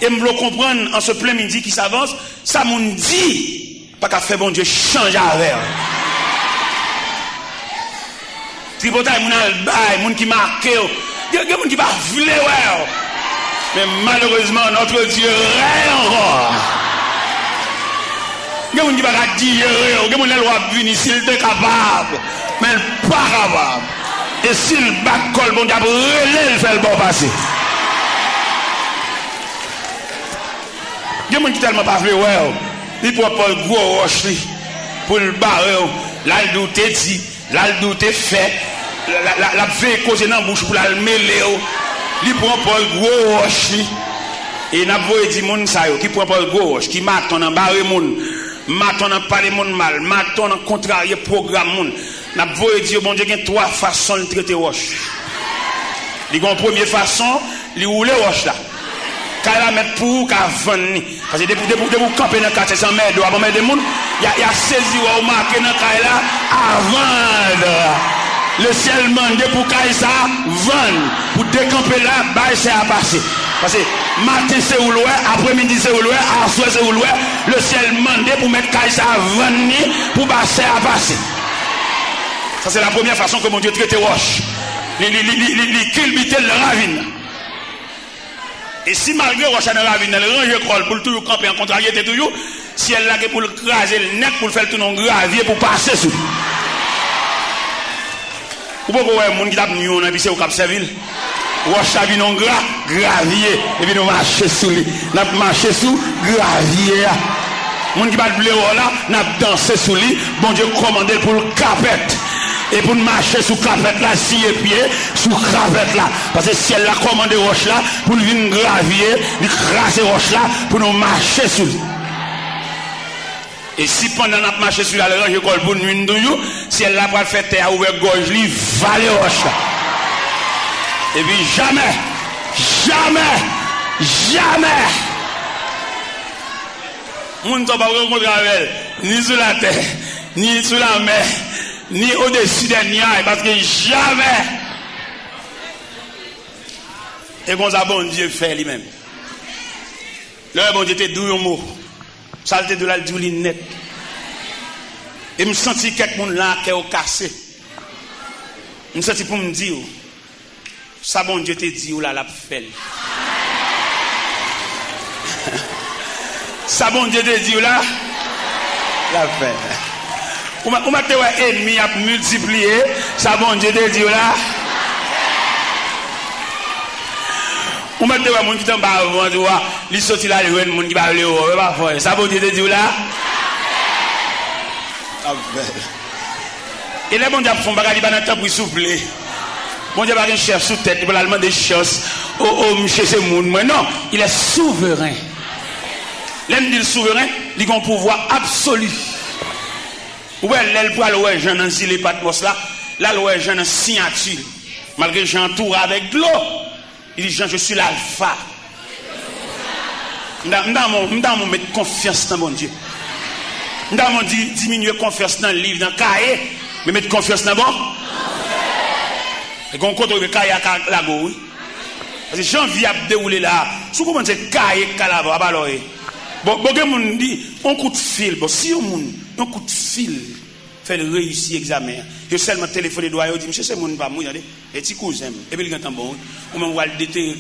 Et me comprendre en ce plein midi qui s'avance, ça m'on dit, pas qu'à faire bon Dieu changer avec. Tripotaille, mon albaï, mon qui marque, il y a des gens qui va vouloir, mais malheureusement, notre Dieu règne encore. Il y a des gens qui va dire, il y a des gens qui va venir s'il est capable, mais pas capable. Et s'il bat col, bon Dieu, il fait le bon passer. Il y a des gens qui tellement pas vouloir, il prend pas le gros roche pour le barrer, là le doute est dit, là le doute est fait. La fait causer dans la bouche pour la mêler. Il prend pas le gros roche. Et n'a pas dit mon ça qui prend pas le gros roche, qui m'attend dans barrer moun, m'attend dans parler moun mal, m'attend dans contrarier programme moun. N'a pas dit bon Dieu il y a trois façons de traiter roche. Il y a une première façon, il roule roche là. Quand la mettre pour qu'à vendre. Parce que depuis vous camper dans 400 mètres avant mettre des moun, il y a saisi ou marqué dans là à vendre. Le ciel mande pour Kaïsa vendre, pour décamper là, bah c'est à passer. Parce que matin c'est où loin, après-midi c'est où loin, à soir c'est où loin, le ciel mande pour mettre Kaïsa vendre, pour bah c'est à passer. Ça c'est la première façon que mon Dieu traite roche. Il culbite le ravine. Et si malgré roche dans la ravine, le range école pour toujours camper en contrariété toujours, si elle là pour le craser le nez, pour le faire tout non gravier pour passer sous. Ou pas qu'on ait un monde qui a mis en habité au Cap Serville. Roche a vu non gravier. Et puis nous marchons sous lui. Nous marchons sous gravier. Monde qui va le là, nous dansé sous lui. Bon Dieu commandé pour le capette. Et pour nous marcher sous capette là, si et pied, sous capette là. Parce que si elle a commandé roche là, pour nous venir gravier, nous craser roche là, pour nous marcher sous lui. Et si pendant notre marché sur la range école pour nous, si elle n'a pas fait terre ouvert gorge, lui va les roches là. Et puis jamais, on ne peut pas rencontrer avec elle, ni sur la terre, ni sur la mer, ni au-dessus des nuages, parce que jamais. Et comme ça, bon Dieu fait lui-même. Le bon Dieu était doux un mot. Saleté de la doulinette. Et je me sens quelqu'un là qui est cassé. Je me sens pour me dire, ça bon Dieu te dit, ou là la fait. Ça bon Dieu te dit, ou là la fait. Ou m'a te ouais ennemi a multiplié, ça bon Dieu te dit, ou là. Ou m'a te ouais moun qui t'en bas avant, tu vois, il sorti là, il y a moun qui va aller au, ça bon Dieu te dit, ou là. Et les bon Dieu font bagage, il va dans le temps pour souffler. Bon Dieu va un chef sous tête, il va demander des choses. Oh, monsieur, c'est moun. Mais non, il est souverain. L'homme dit souverain, il a un pouvoir absolu. Ouais, l'elle pour aller Jean dans les patmos là, là le Jean dans signature. Malgré que j'entoure avec de l'eau, il dit Jean, je suis l'alpha. M'dam mon mettre confiance dans mon Dieu. M'dam mon diminuer confiance dans le livre, dans le cahier, mais mettre confiance dans bon. Et qu'on compte le cahier à la go, oui. Parce que janvier a déroulé là, si vous commencez cahier calava, à baloye. Bon, moun dit, on coup de fil, bon, si on coup de fil, fait le réussir l'examen. Je seulement téléphoné doigt, je dis, monsieur, c'est mon pas mouillé, et petit cousin, et puis il y a un bon, ou même, on va le déterrer,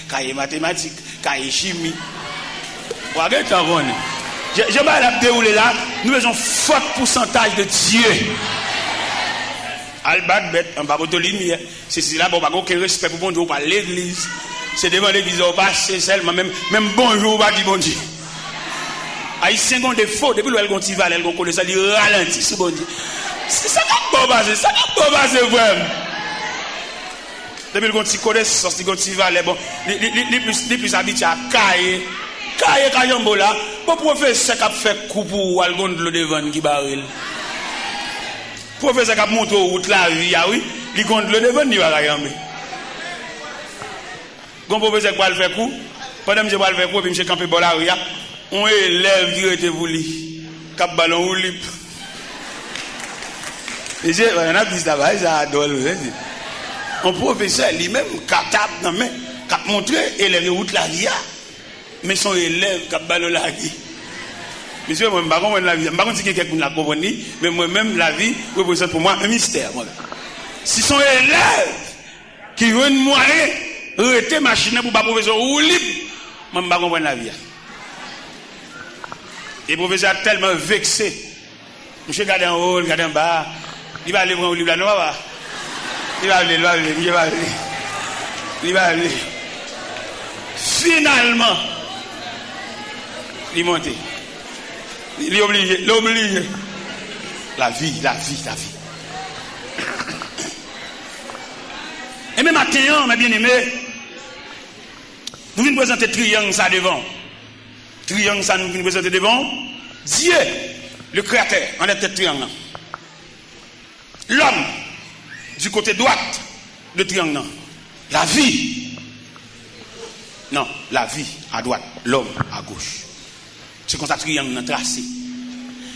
cahier mathématiques, cahier chimie. Ou à quel temps, je vais la dérouler là, nous avons un fort pourcentage de Dieu. Albat bête, un babo de lumière. C'est là, bon, aucun respect pour bon Dieu, pas l'église. C'est devant l'église, on passe, c'est seulement, même bonjour, pas dit bon Dieu. Haïtien ont des faux, depuis l'elle gonti val, elle connaît ça, il ralentit, c'est bon Dieu. C'est ça qui est basé, ça qui est basé vraiment. Depuis le gonti connaissance, il gonti val, bon, les plus habitués à cailler. Kayambo là, bon professeur qui a fait coup pour algon de l'eau devant qui baril. Professeur qui a monté au route la vie, ah oui, il compte le devant ni va kayambe. Gon professeur qui a fait coup, pendant que je vais faire coup, puis je campé bon la rue, on élève qui était pour lui, cap ballon ou lip. Et j'ai on a dit ça va, ça adore. Un professeur lui-même capable non mais cap montrer élève route la vie. Mais son élève qui a ballon la vie. Monsieur, moi, je ne sais pas la vie. Je ne sais pas si quelqu'un l'a compris, mais moi-même, la vie représente pour moi un mystère. Si son élève qui veut une moyen, arrêter machine pour pas professeur ou libre, moi, je ne sais pas comprendre la vie. Et le professeur est tellement vexé. Monsieur, regarde en haut, regarde en bas. Il va aller prendre un livre là, non, va. Il va aller. Finalement, il monte. Il est obligé. La vie. Et même matin, mes bien-aimés, nous venons présenter triangle ça devant. Triangle ça nous venons présenter devant. Dieu, le créateur, en tête triangle. L'homme, du côté droite de triangle. La vie. Non, la vie à droite, l'homme à gauche. C'est comme ça que triangle est tracé.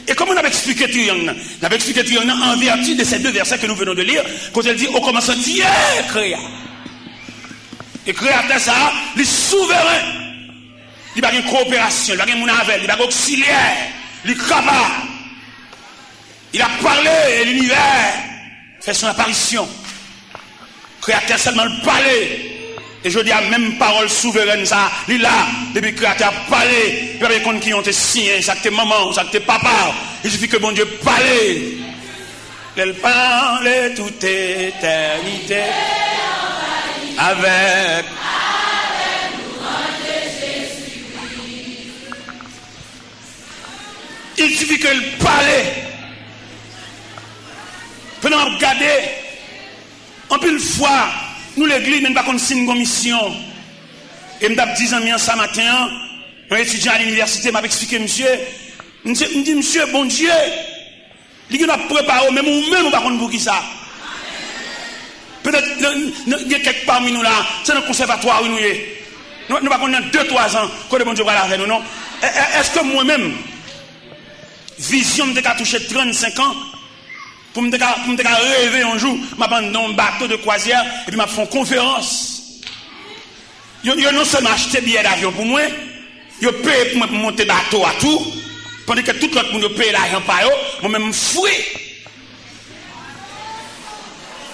Et comment on a expliqué triangle? On a expliqué triangle en vertu de ces deux versets que nous venons de lire, quand elle dit au commencement Dieu créa. Et créateur ça, il est souverain. Il n'y a pas de coopération, il n'y a pas de monnaie, il n'y a pas d'auxiliaire, il est capable. Il a parlé et l'univers fait son apparition. Créateur seulement le parler. Et je dis à même parole souveraine ça, il est là, depuis que créateur a parlé, il n'y a pas de compte qui ont été signés, ça que maman, ça que papa. Il suffit que bon Dieu parle. Elle parle toute éternité avec il suffit qu'elle parle. Pendant regarder, en plus une fois, nous l'église, nous n'avons pas une commission. Et nous avons 10 ans ça matin, un étudiant à l'université m'a expliqué, monsieur, me dit, monsieur, bon Dieu, il a préparé, même ou même, on va pour qui ça. Peut-être, il y a quelques parmi nous là, c'est un conservatoire où nous sommes. Nous ne pouvons pas 2-3 ans, quand le bon Dieu va la faire, nous, non? Est-ce que moi-même, vision me touché 35 ans, pour me rêver un jour, je vais dans un bateau de croisière et puis je fais une conférence. Je non seulement acheté billet d'avion pour moi, je paye pour monter bateau à tout, pendant que tout l'autre monde paye l'argent par eux, moi-même je fouille.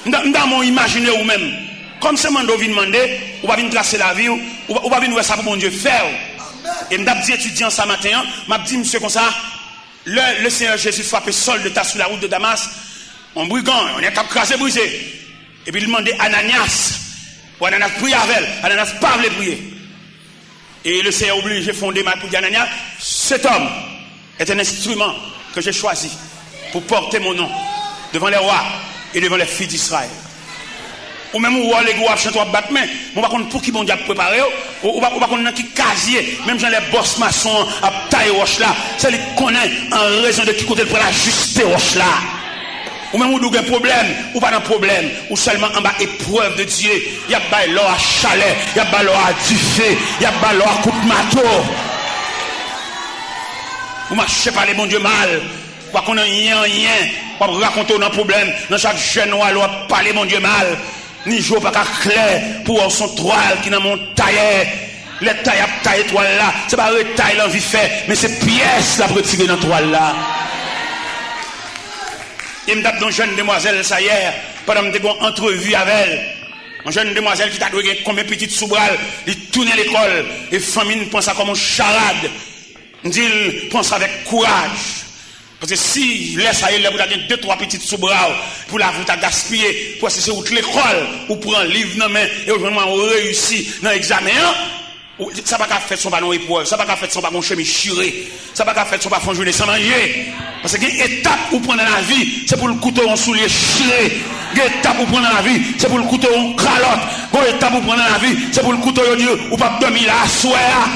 Dans mon imaginaire ou même, comme c'est mon vient demander, on va venir tracer la vie, on va venir voir ça pour mon Dieu faire. Et je dit étudiant ce matin, je dit monsieur comme ça, le Seigneur Jésus frappé sol de tas sur la route de Damas, on brigand, on est crasé, brisé. Et puis il demandait Ananias, pour Ananias prier avec elle, Ananias pas voulait prier. Et le Seigneur obligé de fonder ma pour dire Ananias, cet homme est un instrument que j'ai choisi pour porter mon nom devant les rois et devant les filles d'Israël. Ou même où les gars chantent ou battent main, on va connaître pour qui bon Dieu a préparé, ou va connaître qui casier, même j'ai les boss maçons à taille roche là, c'est les connaît en raison de qui côté pour la juste roche là. Ou même où il y a un problème, ou pas un problème, ou seulement en bas épreuve de Dieu, il y a pas l'or à chalet, il y a pas l'or à duffé, il y a pas l'or à coup de marteau. Vous marchez pas les bon Dieu mal, ou qu'on a rien, ou raconter un problème, dans chaque jeune ou alors parler mon Dieu mal. Ni jour pas clair pour son toile qui dans mon tailleur. Les tailles à taille toile là, c'est pas le taille l'envie fait, mais c'est pièce la retirer dans toile là. Il me tape dans une jeune demoiselle ça hier, pendant que j'ai une entrevue avec elle. Une jeune demoiselle qui t'a donné combien de petites sous-bras, il tourne l'école, et famille pense à comme une charade. Il dit, pense avec courage. Parce que si laisse à elle, vous avez 2-3 petites sous-bras pour la vous gaspiller, pour c'est où l'école, ou pour un livre dans main, et aujourd'hui on réussit dans l'examen, ça va pas faire son ballon épreuve, ça va pas faire son ballon chemin chiré, ça va pas faire son ballon journée sans manger. Parce que une étape pour prendre dans la vie, c'est pour le couteau en soulier chiré. Une étape pour prendre dans la vie, c'est pour le couteau en calotte. Une étape pour prendre dans la vie, c'est pour le couteau en Dieu, ou pas dormir là, soir.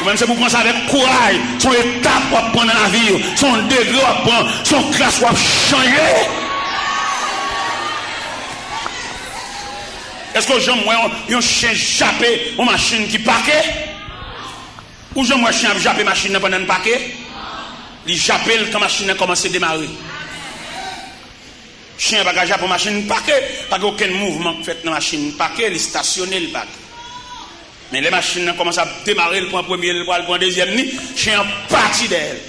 Ou même c'est pour prendre ça avec courage. Son étape pour prendre dans la vie, son degré pour prendre, son classe pour changer. Est-ce que j'aime un chien jappé une machine qui paquet? Ou j'aime un chien jappé machine pendant un paquet? Il jappe quand la machine a commencé à démarrer. Chien va jappe machine paquet, pas aucun mouvement fait dans la machine paquet, il stationne le paquet. Mais les machines commencent à démarrer, le point premier, le point deuxième, chien parti d'elle.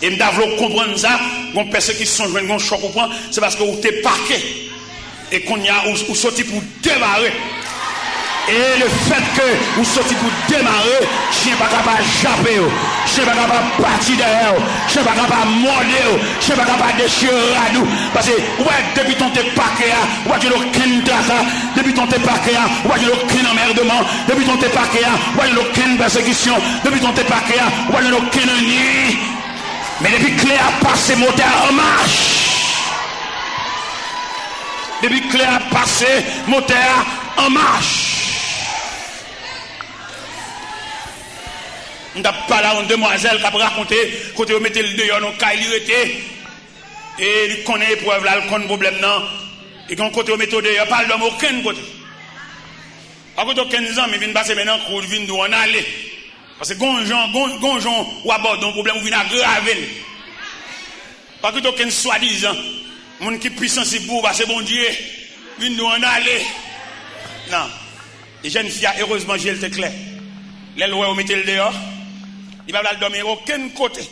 Et je dois comprendre ça, quand personne qui sont joués, choc au point, c'est parce que vous êtes parqué. Et qu'on y a, vous sortez pour démarrer. Et le fait que vous sortez pour démarrer, chien pas capable de japper, chien pas capable de partir derrière, chien pas capable de morder, chien pas capable de déchirer à nous. Parce que, ouais, depuis ton t'es parqué, ouais, tu n'as aucun tracas, depuis ton t'es parqué, ouais, tu n'as aucun emmerdement, depuis ton t'es parqué, ouais, tu n'as aucune persécution, depuis ton t'es parqué, ouais, tu n'as aucun ennemi. Mais depuis que Cléa a passé moteur en marche, depuis que Cléa a passé moteur en marche, on n'a pas là une demoiselle qui a raconté quand on mettait le dehors dans le cas, il était et il connaît l'épreuve là, il connaît le problème non. Et quand on mettait le dehors, il parle d'homme aucun côté. À côté de 15 ans, il vient passer maintenant, il vient d'où on allait. Parce que gonjon ou aborde un problème, ou vient aggraver. Pas que aucun soi-disant, monde qui puissant c'est pour parce que bon Dieu, vient d'où on allait. Non. Les jeunes filles, heureusement, j'ai le clair. Les lois, on mettait le dehors. Il va pas dormir aucun côté.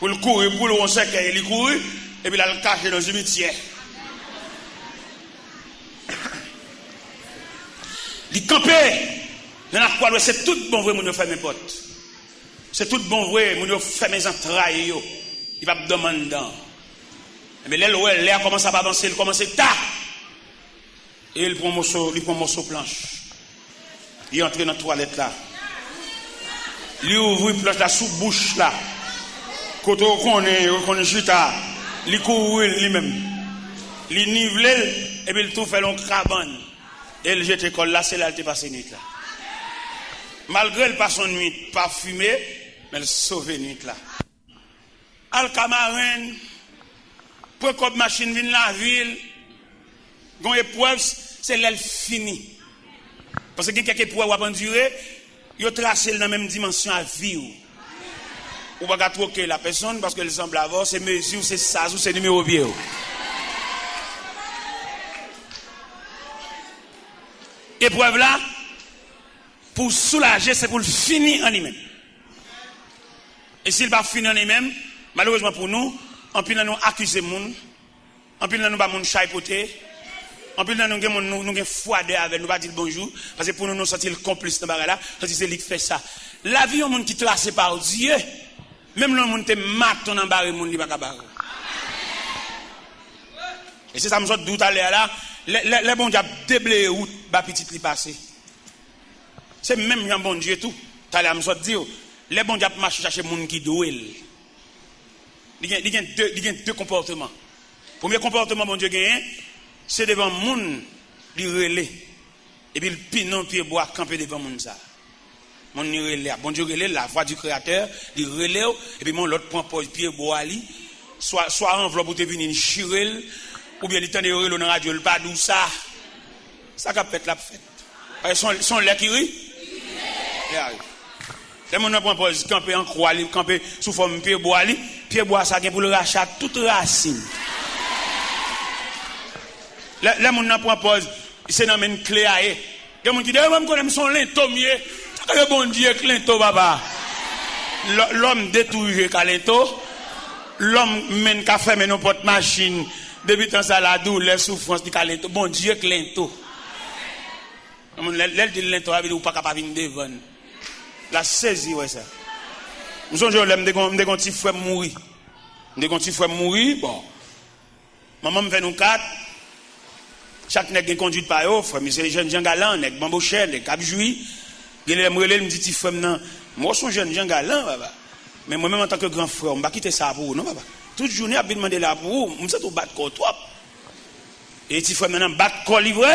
Pour le courir, pour le on sait qu'il court, et puis il a le caché dans le cimetière. Il campait. C'est tout bon vrai, mon fait mes potes. C'est tout bon vrai, mon fait mes entrailles. Il va me demander. Mais l'air commence à avancer, il commence à tard. Et il prend un morceau planche. Il entre dans la toilette là. Il ouvre une planche là sous bouche là. Quand on est chita, il court lui-même. Il nivelle et puis il tout fait long crabane. Et il jette l'école là, c'est là qu'il passe nuit là. Malgré le passe son nuit parfumé, mais il sauve nuit là. Alcamarin, pour que la machine vienne la ville, quand épreuve, c'est là fini. Parce que quelqu'un qui pourrait endurer, il a tracé dans la même dimension à vivre. Ou pas troquer la personne parce qu'elle semble avoir ses mesures, ses sas ou ses numéros vieux. Épreuve là, pour soulager, c'est pour le finir en lui-même. Et s'il va finir en lui-même, malheureusement pour nous, en plus nous accuser moun, en plus nous pas moun chaipoter, en plus nous avons froidé avec nous pas dire bonjour parce que pour nous sentir le complice dans bagarre là, c'est lui qui fait ça. La vie un monde qui tracé par Dieu, même le monde te maton dans barre monde il pas capable. Et c'est ça me sort tout à l'heure là, les bon Dieu déblayé route ba petit li passer. C'est même un bon Dieu tout. Tout à l'heure me sort dire les bon Dieu marcher chercher monde qui doué. Il y a deux comportements. Premier comportement bon Dieu gagne, c'est devant monde li relé et puis le pinon pied bois camper devant monde ça. Mon ni relé, bon Dieu relé la voix du créateur, li relé et puis mon l'autre prend pied bois li soit enveloppe pour te venir chirel ou bien il tente de relé dans radio le pas d'où ça. Ça qu'a fait la fête. Son lait qui rit. Les gens prennent pause, camper en croix, camper sous forme pied bois, ça pour le rachat toute racine. Les gens prennent pause, c'est dans une clé à eux. Les gens qui disent, même qu'on son lento mieux, c'est que bon Dieu, lento, papa. L'homme détruit lento, l'homme mène café, mais nos porte machine, depuis tant ça la douleur, les souffrances, dit lento, bon Dieu, lento. L'aile dit lento, il ou pas capable de devant. La saisie, ouais, ça. Nous sommes jeunes, nous avons un petit frère mourir. Nous avons un petit frère mourir, bon. Maman me fait nous quatre. Chaque nègre conduit par eux, frère, mais c'est les jeunes gens galants, nègre bambouché, nègre capjoui. Il me dit, petit frère, non. Moi, je suis jeune gens galants, papa. Mais moi-même, en tant que grand frère, je ne vais pas quitter ça pour vous, non, papa. Toute journée, je vais demander là pour vous. Je me suis battre contre toi. Et petit frère, maintenant, battre contre livré.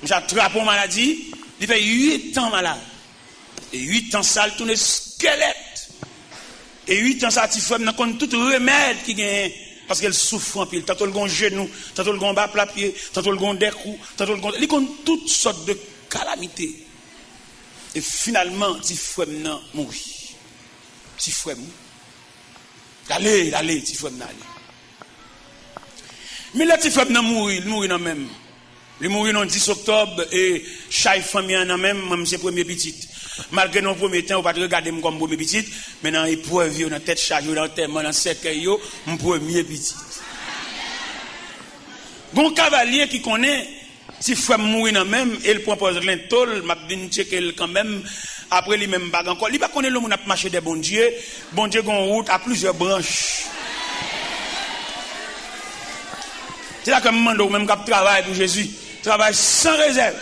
Je suis attrapé en maladie. Il fait 8 ans malade. Et 8 ans ça, il tourne squelette. Et 8 ans ça, il faut même tout remède qui gagne. Parce qu'elle souffre en pile. Tantôt le gon genou, tantôt le gon bas plat pied, tantôt le gon décou, tantôt le gon. Il compte toutes sortes de calamités. Et finalement, il faut même mourir. Il faut mourir. Allez, il faut même aller. Mais là, il faut même mourir, il mourit dans même. Il mourit le 10 octobre et chaque famille en a même, moi c'est premier petit. Malgré nos premiers temps, on va pas regarder comme premier petit, mais dans l'épreuve, dans la tête chargée, dans le thème, dans le cercueil, mon premier petit. Bon cavalier qui connaît, si frère mourir dans même, et il propose l'intol, m'a dit checker quand même, après lui même pas encore. Il pas connaît l'homme qui a marché des bon Dieu gon route à plusieurs branches. C'est là que je demande même qui travaille pour Jésus. Travaille sans réserve.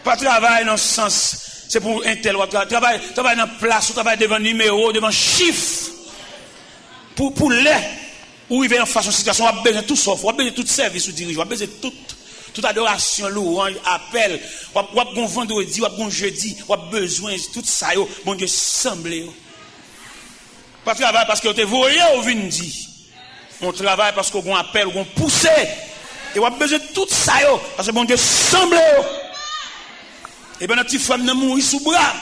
Pas travail dans le sens, c'est pour un tel. Travail dans place, travail devant numéro, devant chiffre. Pour les, où il vient en face de situation, on a besoin de tout sauf, on a besoin de tout service ou dirigeant, on a besoin de toute adoration, louange, appel, on a bon vendredi, on a bon jeudi, on a besoin de tout ça, bon Dieu, semblé. Pas travail parce que vous voyez ou vous dire. On travaille parce qu'on appelle, on pousse. Et on a besoin de tout ça, parce que bon Dieu semble. Et bien notre petit femme ne mourit sous bras.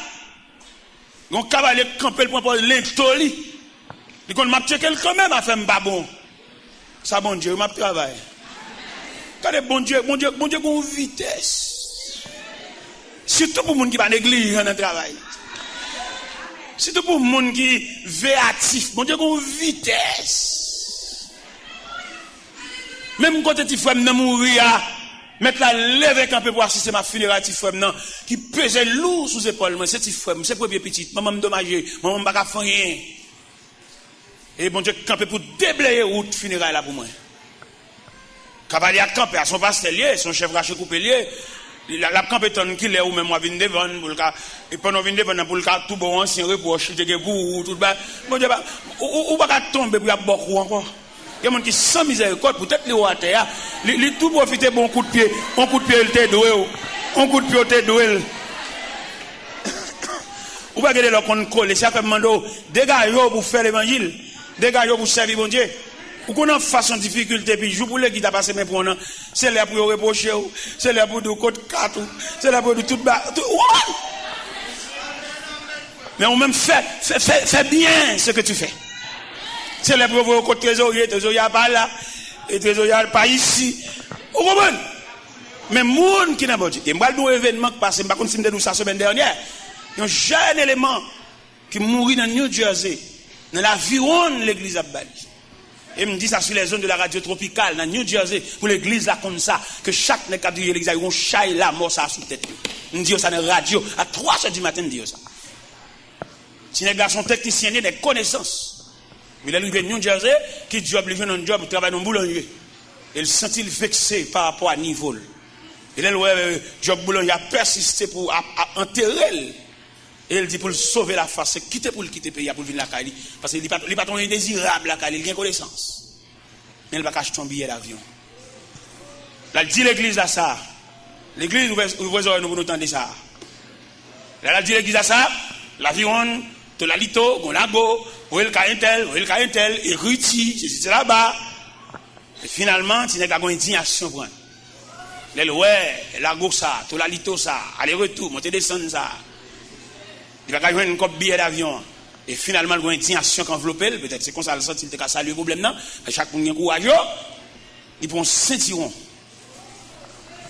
On cavalier camper le point pour l'intoli. Il qu'on m'a checké quand même à faire pas bon. Ça bon Dieu, m'a travail. Quand bon Dieu, une vitesse. Surtout pour les gens qui pas négligent dans le travail. Surtout pour les gens qui véatifs. Bon Dieu, une vitesse. Même quand tu frère n'a mourir, mettre la lèvre un peu pour assister ma funéraille petit frère qui pesait lourd sous épaules, moi c'est petit frère, c'est premier petit, maman me dommagé, maman pas faire rien. Et bon Dieu camper pour déblayer route funéraille là pour moi. Cavalier a campé à son pastelier, son chef raché coupé lié. La campé ton qui est ou même moi vinn devant pour le cas et pendant vinn devant pour le cas tout bon ancien reproche de pour tout bas. Bon Dieu ou pas tomber pour beaucoup encore. Il y a des gens qui sans miséricorde, peut-être les rois à terre, ils tout profiter bon coup de pied, il t'est doué, un coup de pied, il t'est doué. Ou pas regarder leur compte coller, c'est à faire demander, dégagez pour faire l'évangile, dégagez pour servir bon Dieu. Ou qu'on a face en difficulté, puis joue pour les qui t'a passé mes points, c'est là pour reprocher, c'est là pour dire côté 4, c'est là pour dire tout bas. Mais on même fait bien ce que tu fais. C'est les pauvres côté trésorier pas là, et trésorier pas ici. Vous comprenez? Mais monde qui n'a pas dit. Et moi, le événement qui passe, je ne sais pas si nous ça semaine dernière. Il y a un jeune élément qui mourit dans New Jersey, dans l'aviron de l'église à Bali. Et me dit ça sur les zones de la radio tropicale, dans New Jersey, pour l'église là comme ça, que chaque n'est qu'à dire l'église, ils vont chailler la mort ça sous tête. On dit ça dans la radio, à 3h du matin, on dit ça. Si les gars sont techniciens, des connaissances. Il est arrivé à New Jersey, qui job, il vient dans un job, il travaille dans un boulanger. Il se sentit vexé par rapport à niveau. Et là, le job boulanger a persisté pour enterrer. Et il dit pour le sauver la face, c'est quitter pour le quitter le pays, pour venir la Cali. Parce qu'il n'est pas indésirable la Cali, il a une connaissance. Mais il va acheter un billet d'avion. Là, il dit l'église à ça. L'église, vous voyez, nous entendons ça. Là, il dit l'église à ça, l'avion, Tolalito, Gonago, Oel Kaintel, Eruti, c'est là-bas. Et finalement, il n'y a pas d'indignation pour elle. Lago ça, Tolalito ça, aller-retour, monter descendre ça. Il va gagner une copie billet d'avion. Et finalement, il y a une indignation qui enveloppe, peut-être c'est comme ça, il a salué le problème. Non? Chaque monde qui est courageux, il prend un ceinturon.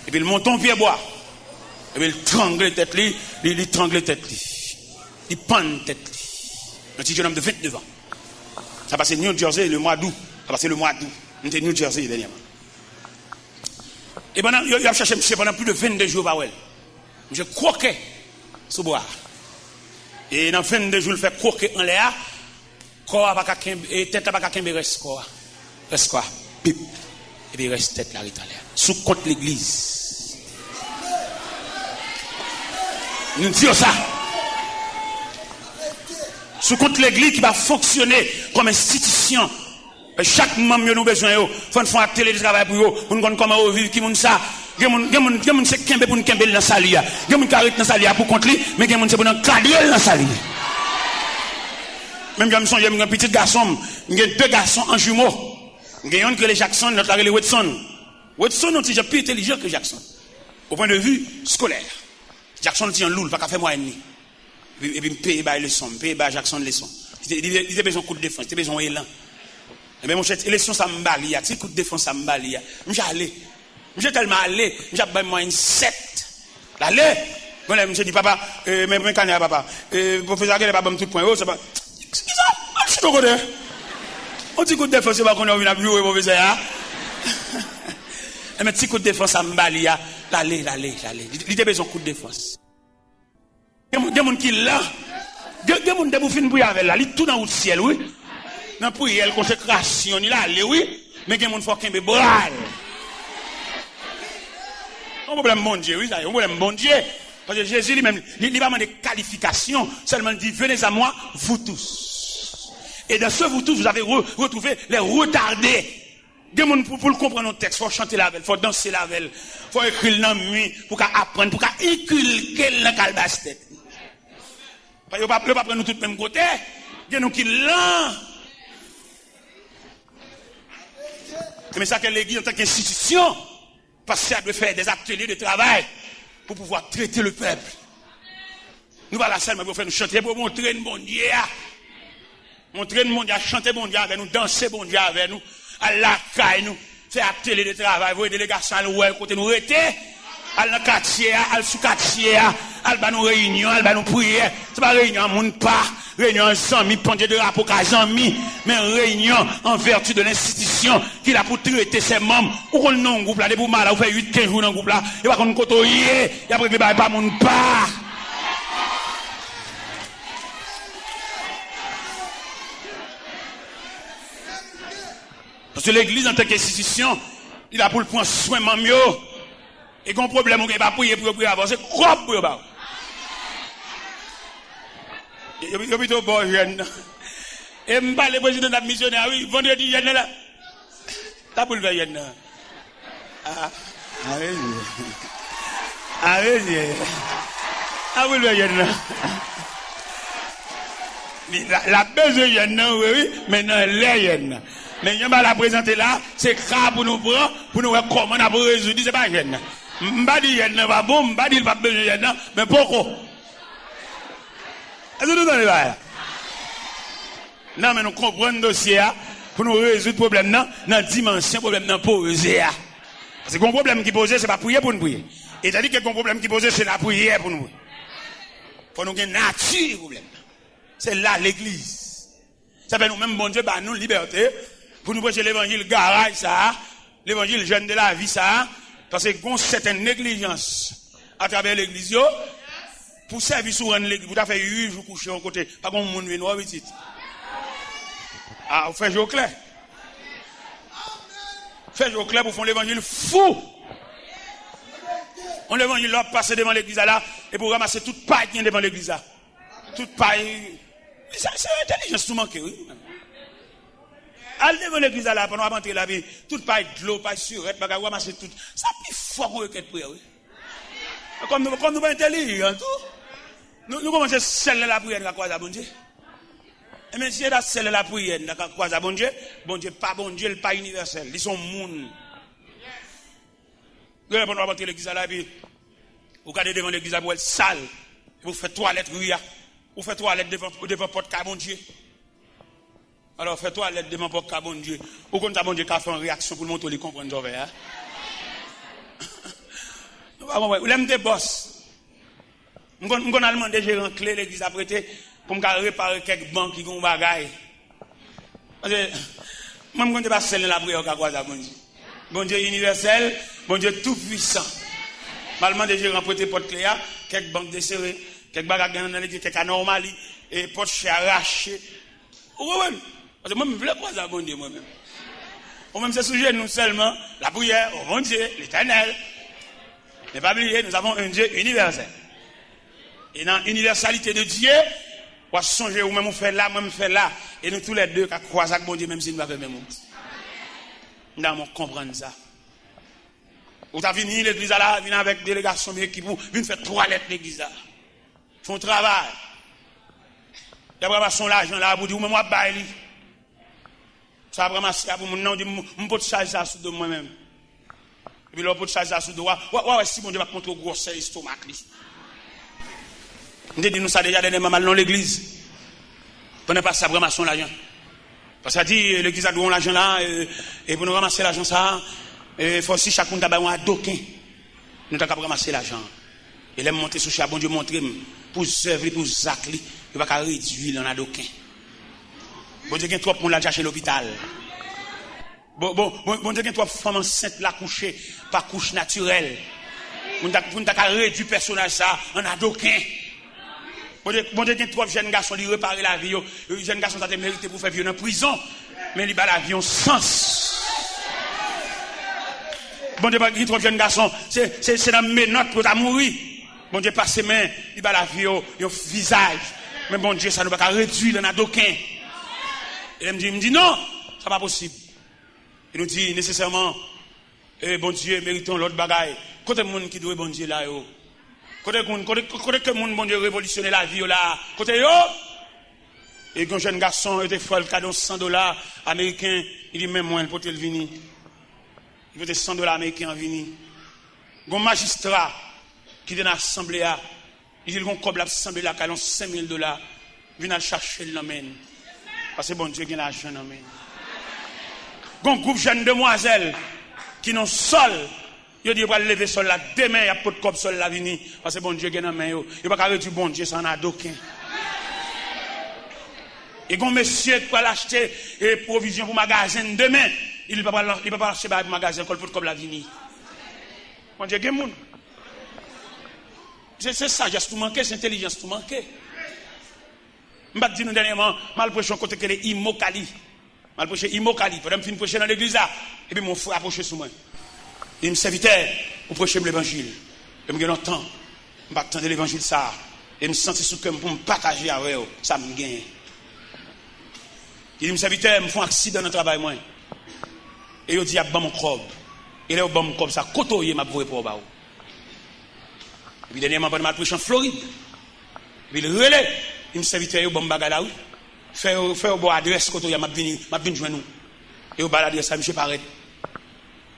Et puis il monte en pied bois. Et puis il trangle tête, il trangle tête. Il pend tête. Un petit jeune homme de 29 ans. Ça passe New Jersey le mois d'août. Ça passe le mois d'août. On était New Jersey dernièrement. Et pendant, il a cherché monsieur pendant plus de 22 jours par elle. Je croquais sous bois. Et dans 22 jours, il fait croquer en l'air. Corps pas qu'à et tête pas qu'à reste quoi. Reste quoi? Pip. Et puis reste tête là, en l'air. Sous contre l'église. Nous disons ça. Sous compte l'église qui va fonctionner comme institution. Chaque membre nous besoin yo, faut faire un télétravail pour yo, pour nous comment vivre qui moun ça. Gen c'est kembe pour nous kembe dans salia. Gen moun carré dans salia pour contre lui, mais gen moun c'est pour nous cadrer dans salia. Même j'aime songe un petit garçon, j'ai deux garçons en jumeaux. J'ai un que les Jackson, notre les Watson. Watson est déjà plus intelligent que Jackson au point de vue scolaire. Jackson est un loul, pas qu'à faire moi ennemi. Et puis, me paye les leçons, me paye Jackson les leçons. Il a besoin de coup de défense, il a besoin d'élan. Mais mon cher, élection, ça me balie, tu sais, coup de défense, ça me balie. Je suis allé J'ai tellement allé, j'ai pas moi une 7. Allez, voilà, monsieur dit papa, mais quand il papa, professeur quel est pas bon tout point, oh c'est pas. Qu'est-ce que ça? Je suis trop content. On dit coup de défense, c'est pas qu'on a vu jouer professeur. Mais petit coup de défense à m'bali ya, allez. Il était besoin coup de défense. Il y a des gens qui là, il y a des gens qui fin pour avec là, il tout dans le ciel oui. Dans prière consécration, il allé oui, mais il y a des gens qui font bral. Un problème bon Dieu, oui, ça, un problème bon Dieu. Parce que Jésus lui-même, il n'a pas de qualification, seulement il dit, venez à moi, vous tous. Et dans ce vous tous, vous avez retrouvé les retardés. Des gens pour le comprendre nos textes, il faut chanter la veille, il faut danser la veille, il faut écrire dans la nuit, pour apprendre, pour inculquer dans la calebasse tête. Parce qu'il ne peut pas prendre nous tous le même côté. Il y a nous qui l'ont. Mais ça que l'église en tant qu'institution, parce qu'elle doit faire des ateliers de travail pour pouvoir traiter le peuple. Nous voilà seulement pour faire nous chanter, pour montrer le bon Dieu. Montrer le bon Dieu, chanter bon Dieu avec nous, danser bon Dieu avec nous, à la caille nous, faire atelier de travail, voir des délégations à l'ouest, côté nous rester, à la quartier, à sous quartier, à nous réunion, à nous prière. C'est pas réunion à monde pas, réunion en amis, pendant de rapport qu'à amis, mais réunion en vertu de l'institution qui a pour traiter ses membres. Ou qu'on non groupe là, des pour mal, ou fait 8-15 jours dans le groupe là, et pas qu'on côtoyer, et après pas monde pas. Parce que l'église en tant qu'institution, il a pour le prendre soin de yo. Et qu'on problème, on ne peut pas prier pour avancer, quoi pour y avoir. Il y a plutôt bon jeune. Et je parle le président de la missionnaire, oui, vendredi, il y a là. T'as pour le faire, il y a ah, oui. Ah, vous le voyez, la besoin, il y a oui, mais non, il y a. Mais il y a la présenter là, c'est grave pour nous prendre, pour nous voir comment on a résoudre, c'est pas jeune. M'ba dit y'a pas bon, m'ba dit pas besoin y'a mais pourquoi? Est-ce que nous allons là? Non, mais nous comprenons le dossier pour nous résoudre le problème dans la dimension problème dans posé. Parce que le problème qui pose, c'est pas prier pour nous prier. Et t'as dit que le problème qui pose, c'est la prière pour nous. Pour nous gagner nature problème. C'est là l'église. Ça fait nous-mêmes, bon Dieu, bah nous liberté pour nous prêcher l'évangile garage ça, l'évangile jeune de la vie ça. Parce que qu'on certaine négligence à travers l'église pour servir sur une église, pour faire 8 jours coucher au côté, pas comme monde noir petit. Ah, vous faites jour clair. Faites jour clair pour faire l'évangile fou. On l'évangile là passer devant l'église là et pour ramasser toute paille qui est devant l'église là. Toute paille. C'est intelligence tout manqué, oui. Allez devant l'église là, pendant qu'on rentrer la vie, toute paille de l'eau, paille surette, bagarre, ramasser tout. Ça plus fort qu'on requête prière, oui. Comme nous pas intelligents, tout. Nous commençons à sceller la prière, à quoi ça, bon Dieu? Et même si on a scellé la prière, à quoi ça, bon Dieu? Bon Dieu, il pas universel. Ils sont moun. Pendant qu'on rentrer l'église là, puis, vous regardez devant l'église là, pour être sale. Vous faites toilette, oui, vous faites toilette devant porte car, bon Dieu. Alors, fais-toi l'aide de mon porte bon Dieu. Ou quand ta bon Dieu qui a fait une réaction pour le montrer les comprendre j'en vais. Vous l'aimez des boss. Je vais demander gérant clé l'église à prêter pour me réparer quelques banques qui ont bagaille. Parce que moi je ne vais pas sceller la prière à quoi ça bon Dieu. Bon Dieu universel, bon Dieu tout puissant. Je demande gérant prêter porte clé quelques banques desserrées, quelques bagages dans l'église, quelques anomalies et porte chez arraché. Oui. Parce que moi, je ne veux pas ça, bon Dieu, moi-même. Moi-même, c'est sujet, nous seulement, la prière, au bon Dieu, l'éternel. Mais pas oublier, nous avons un Dieu universel. Et dans l'universalité de Dieu, on va songer, ou même on fait là, moi-même fait là. Et nous tous les deux, qui croisent avec bon Dieu, même si nous avons fait même chose. Nous allons comprendre ça. Vous avez venu l'église là, venez avec délégation, mais qui vous, venez faire toilette l'église là. Font travail. Et après, on va l'argent là, pour dire, moi, baille. Ça va vraiment pour mon nom, je peux charger ça sous de moi-même. Et puis là, on peut charger ça sous de moi. Ouais, si mon Dieu va contre gros estomac. On dit nous ça déjà dernièrement mal dans l'église. On n'est pas ça vraiment son l'argent. Parce que ça dit l'église a donné l'argent là, et pour nous ramasser l'argent ça, il faut aussi chacun d'abord un doquin. Nous avons ramasser l'argent. Et là, monter sur charbon, Dieu montre pour servir, pour zacler, il va réduire dans un doquin. Bon Dieu, il y a trop de monde là chercher l'hôpital. Bon Dieu, il y a trop de femmes enceintes là couchées, par couche naturelle. On t'a réduit le personnage ça en un doquin. Bon Dieu, il y a trop de jeunes garçons qui réparent la vie. Les jeunes garçons ont mérité pour faire vivre en prison, mais ils ont la vie en sens. Bon Dieu, il y a trop de jeunes garçons, c'est dans mes notes pour mourir. Bon Dieu, passe ses mains, il a la vie au visage. Mais bon Dieu, ça ne va pas réduire dans un doquin. Et il me dit non, ça n'est pas possible. Il nous dit nécessairement, bon Dieu, méritons l'autre bagaille. Côté le monde qui doit bon Dieu là, côté que monde bon Dieu révolutionner la vie là, côté yo. Et un jeune garçon était folle, cadeau $100 américains, il dit même moi, il peut le venir. Il peut $100 américains venir. Un magistrat qui est dans l'assemblée, il dit qu'on coble l'assemblée là, qui a $5,000, vient le chercher le l'amène. Parce que bon Dieu, il y a l'argent dans main. Un groupe de jeunes demoiselles qui n'ont sol, ils disent qu'ils vont lever sol là, demain, il y a pas de cop sol là, vini. Parce que bon Dieu, il y a dans main. Il ne va pas réduire bon Dieu, ça n'a d'aucun. Et quand monsieur qui va l'acheter provision pour le magasin demain, il ne peut pas l'acheter pour le magasin, comme la vini. Bon Dieu, il y a des gens. C'est sagesse tout manqué, c'est intelligence tout manqué. Je vais dire dernièrement, mal prêché côté que les Imokali. Mal prêché Imokali. Pendant que je prêcher dans l'église là, et puis mon frère a prêché sur moi. Il me servitait pour prêcher l'évangile. Et je me dis, temps, je vais attendre l'évangile ça. Et me sentir sous cœur pour me partager avec eux. Ça me gagne. Il me servitait, me font un accident dans le travail. Moi. Et il dit, il y a mon crobe. Et là, il y a mon crobe, ça côtoyer ma voix pour eux. Et puis dernièrement, je prêché en Floride. Et puis il relève. Il me servitait au bon bagage là, oui. Faire au bon adresse quand il m'a venu joindre nous. Et au bas l'adresse, ça, monsieur paraît.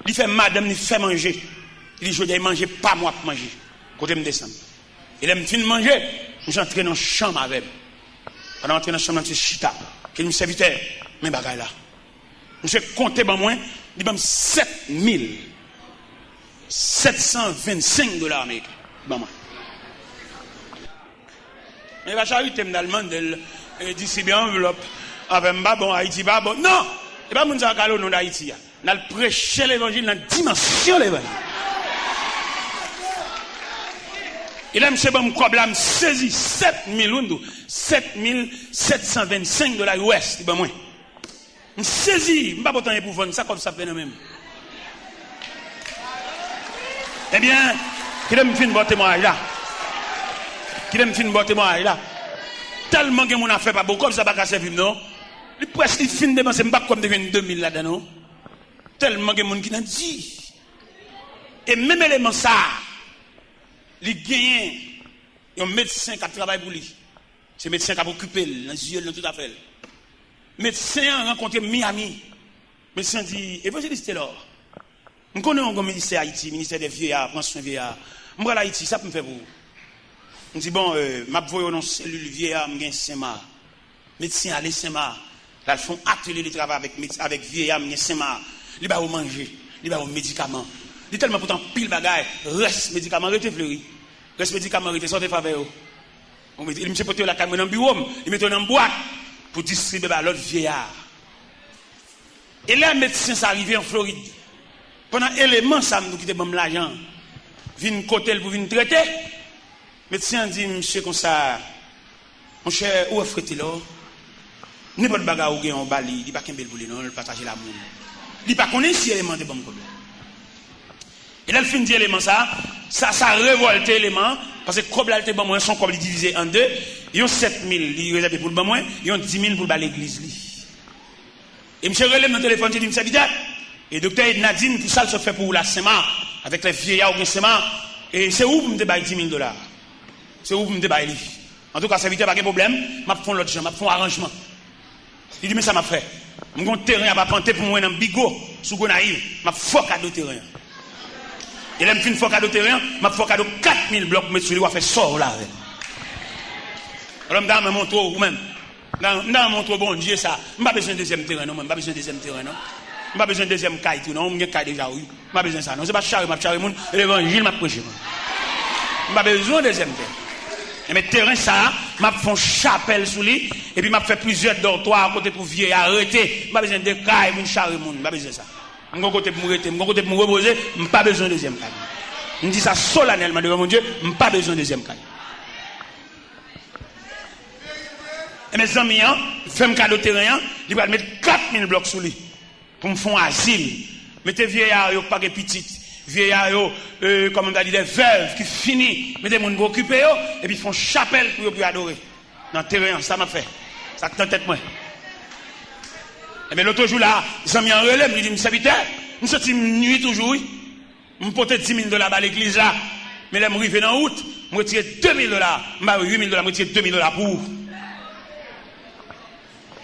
Il fait madame, il fait manger. Il dit, je dois manger, pas moi pour manger. Côté me descendre. Et là, je finis de manger, je suis entré dans la chambre avec. Pendant entrer dans la chambre, je suis chita. Qu'il me servitait, mes bagages là. Je suis compté, ben moi, il m'a $7,725 américains. Ben moi. Mais la charité me demande de distribuer enveloppe avec un bon Haïti, pas bon. Non! Et pas mon zakalo non d'Haïti. On a prêché l'évangile dans la dimension de l'évangile. Et là, monsieur, bon, comme là, me saisi $7,725 US. Ben, moi. Me saisi, je ne pas autant pour vendre ça comme ça, fait même. Eh bien, qui me fait un bon témoignage là? Qui me fait un bon témoignage là? Tellement que mon affaire pas beaucoup, comme ça, pas servir, non? Il presque fin de dépenser, pas comme devient 2000 là-dedans, non? Tellement que mon qui n'a dit. Et même élément ça, il gagne un médecin qui travaille pour lui. C'est un médecin qui a occupé dans les yeux, dans tout à fait. Médecin a rencontré Miami. Médecin dit, évangéliste là. Je connais un ministère Haïti, ministère des vieillards, pension vieillards. Je vais à Haïti, ça peut me faire pour vous. Je dis, bon, je vais dans cellule vieillard, je vais Saint-Mar. Médecin allez Saint-Mar. Là, ils font atelier de travail avec vieillard, je Saint-Mar. Ils vont manger, ils vont médicaments. Il tellement pourtant pile bagaille, reste médicament, reste fleuri. Reste médicament, reste sortez faveur. Il me porte la caméra dans le bureau, il met dans une boîte pour distribuer à l'autre vieillard. Et là, le médecin s'est arrivé en Floride. Pendant élément, ça nous quitte bon l'argent. Vine côté pour venir traiter. Le médecin dit, monsieur, comme ça, mon cher, où est-ce que là? N'importe bagarre ou gain en bali, il n'y a pas qu'un bel boulot, non, il partage l'amour. Il n'y a pas qu'on ait si élément de bon problème. Et là, le fin de l'élément, ça révolte l'élément, parce que comme là, bon moins, son comme il divisé en deux, ils ont 7000, ils réservent pour le bon moins, ils ont 10 000 pour l'église. Et M. relève dans le téléphone, il dit, M. Vidal, et docteur Nadine, tout ça, se fait pour la SEMA, avec les vieillards ou SEMA, et c'est où vous me débaillez $10 000? C'est où vous me débaillez? En tout cas, ça évite pas de problème, je vais faire l'autre chose, je vais faire un arrangement. Il dit, mais ça m'a fait. Je vais un terrain à planter pour moi dans Bigot, sous Gonaïve, je vais faire cadeau terrain. Et là, je fais un cadeau terrain, je vais faire cadeau 4000 blocs, mais tu vas faire sort là. Alors, je vais montrer vous-même. Dans mon trou, bon Dieu, ça. Je n'ai pas besoin de deuxième terrain, non. Je n'ai pas besoin de deuxième terrain, non. Pas besoin de deuxième caille, non, on a caille déjà, oui. Pas besoin de ça, non, c'est pas charré, m'a charré, l'évangile m'a prêché. Pas besoin de deuxième terre. Mais terrain ça, m'a fait une chapelle sous lui, et puis m'a fait plusieurs dortoirs à côté pour vieux arrêter. Pas besoin de caille, une charré, pas besoin de ça. Mon côté pour m'arrêter, mon côté pour me reposer, pas besoin de deuxième caille. On dit ça solennellement devant mon Dieu, pas besoin de deuxième caille. Et mes amis, fais un cadeau terrain, il va mettre 4000 blocs sous lui pour me faire un asile. Mettez vieillards, pas de petites, vieillards, comme on a dit, des veuves qui finissent, mettez mon pour occuper, et puis font chapelle pour adorer. Dans le terrain, ça m'a fait. Ça te tête moi. Et bien l'autre jour là, les amis en relève, ils disent, serviteur, nous sommes nuit toujours, oui. Je porte 10 000 $ à l'église là, mais là, je suis arrivé en août, je retire 2 000 $, je 8 000 $, je retire 2 000 $ pour.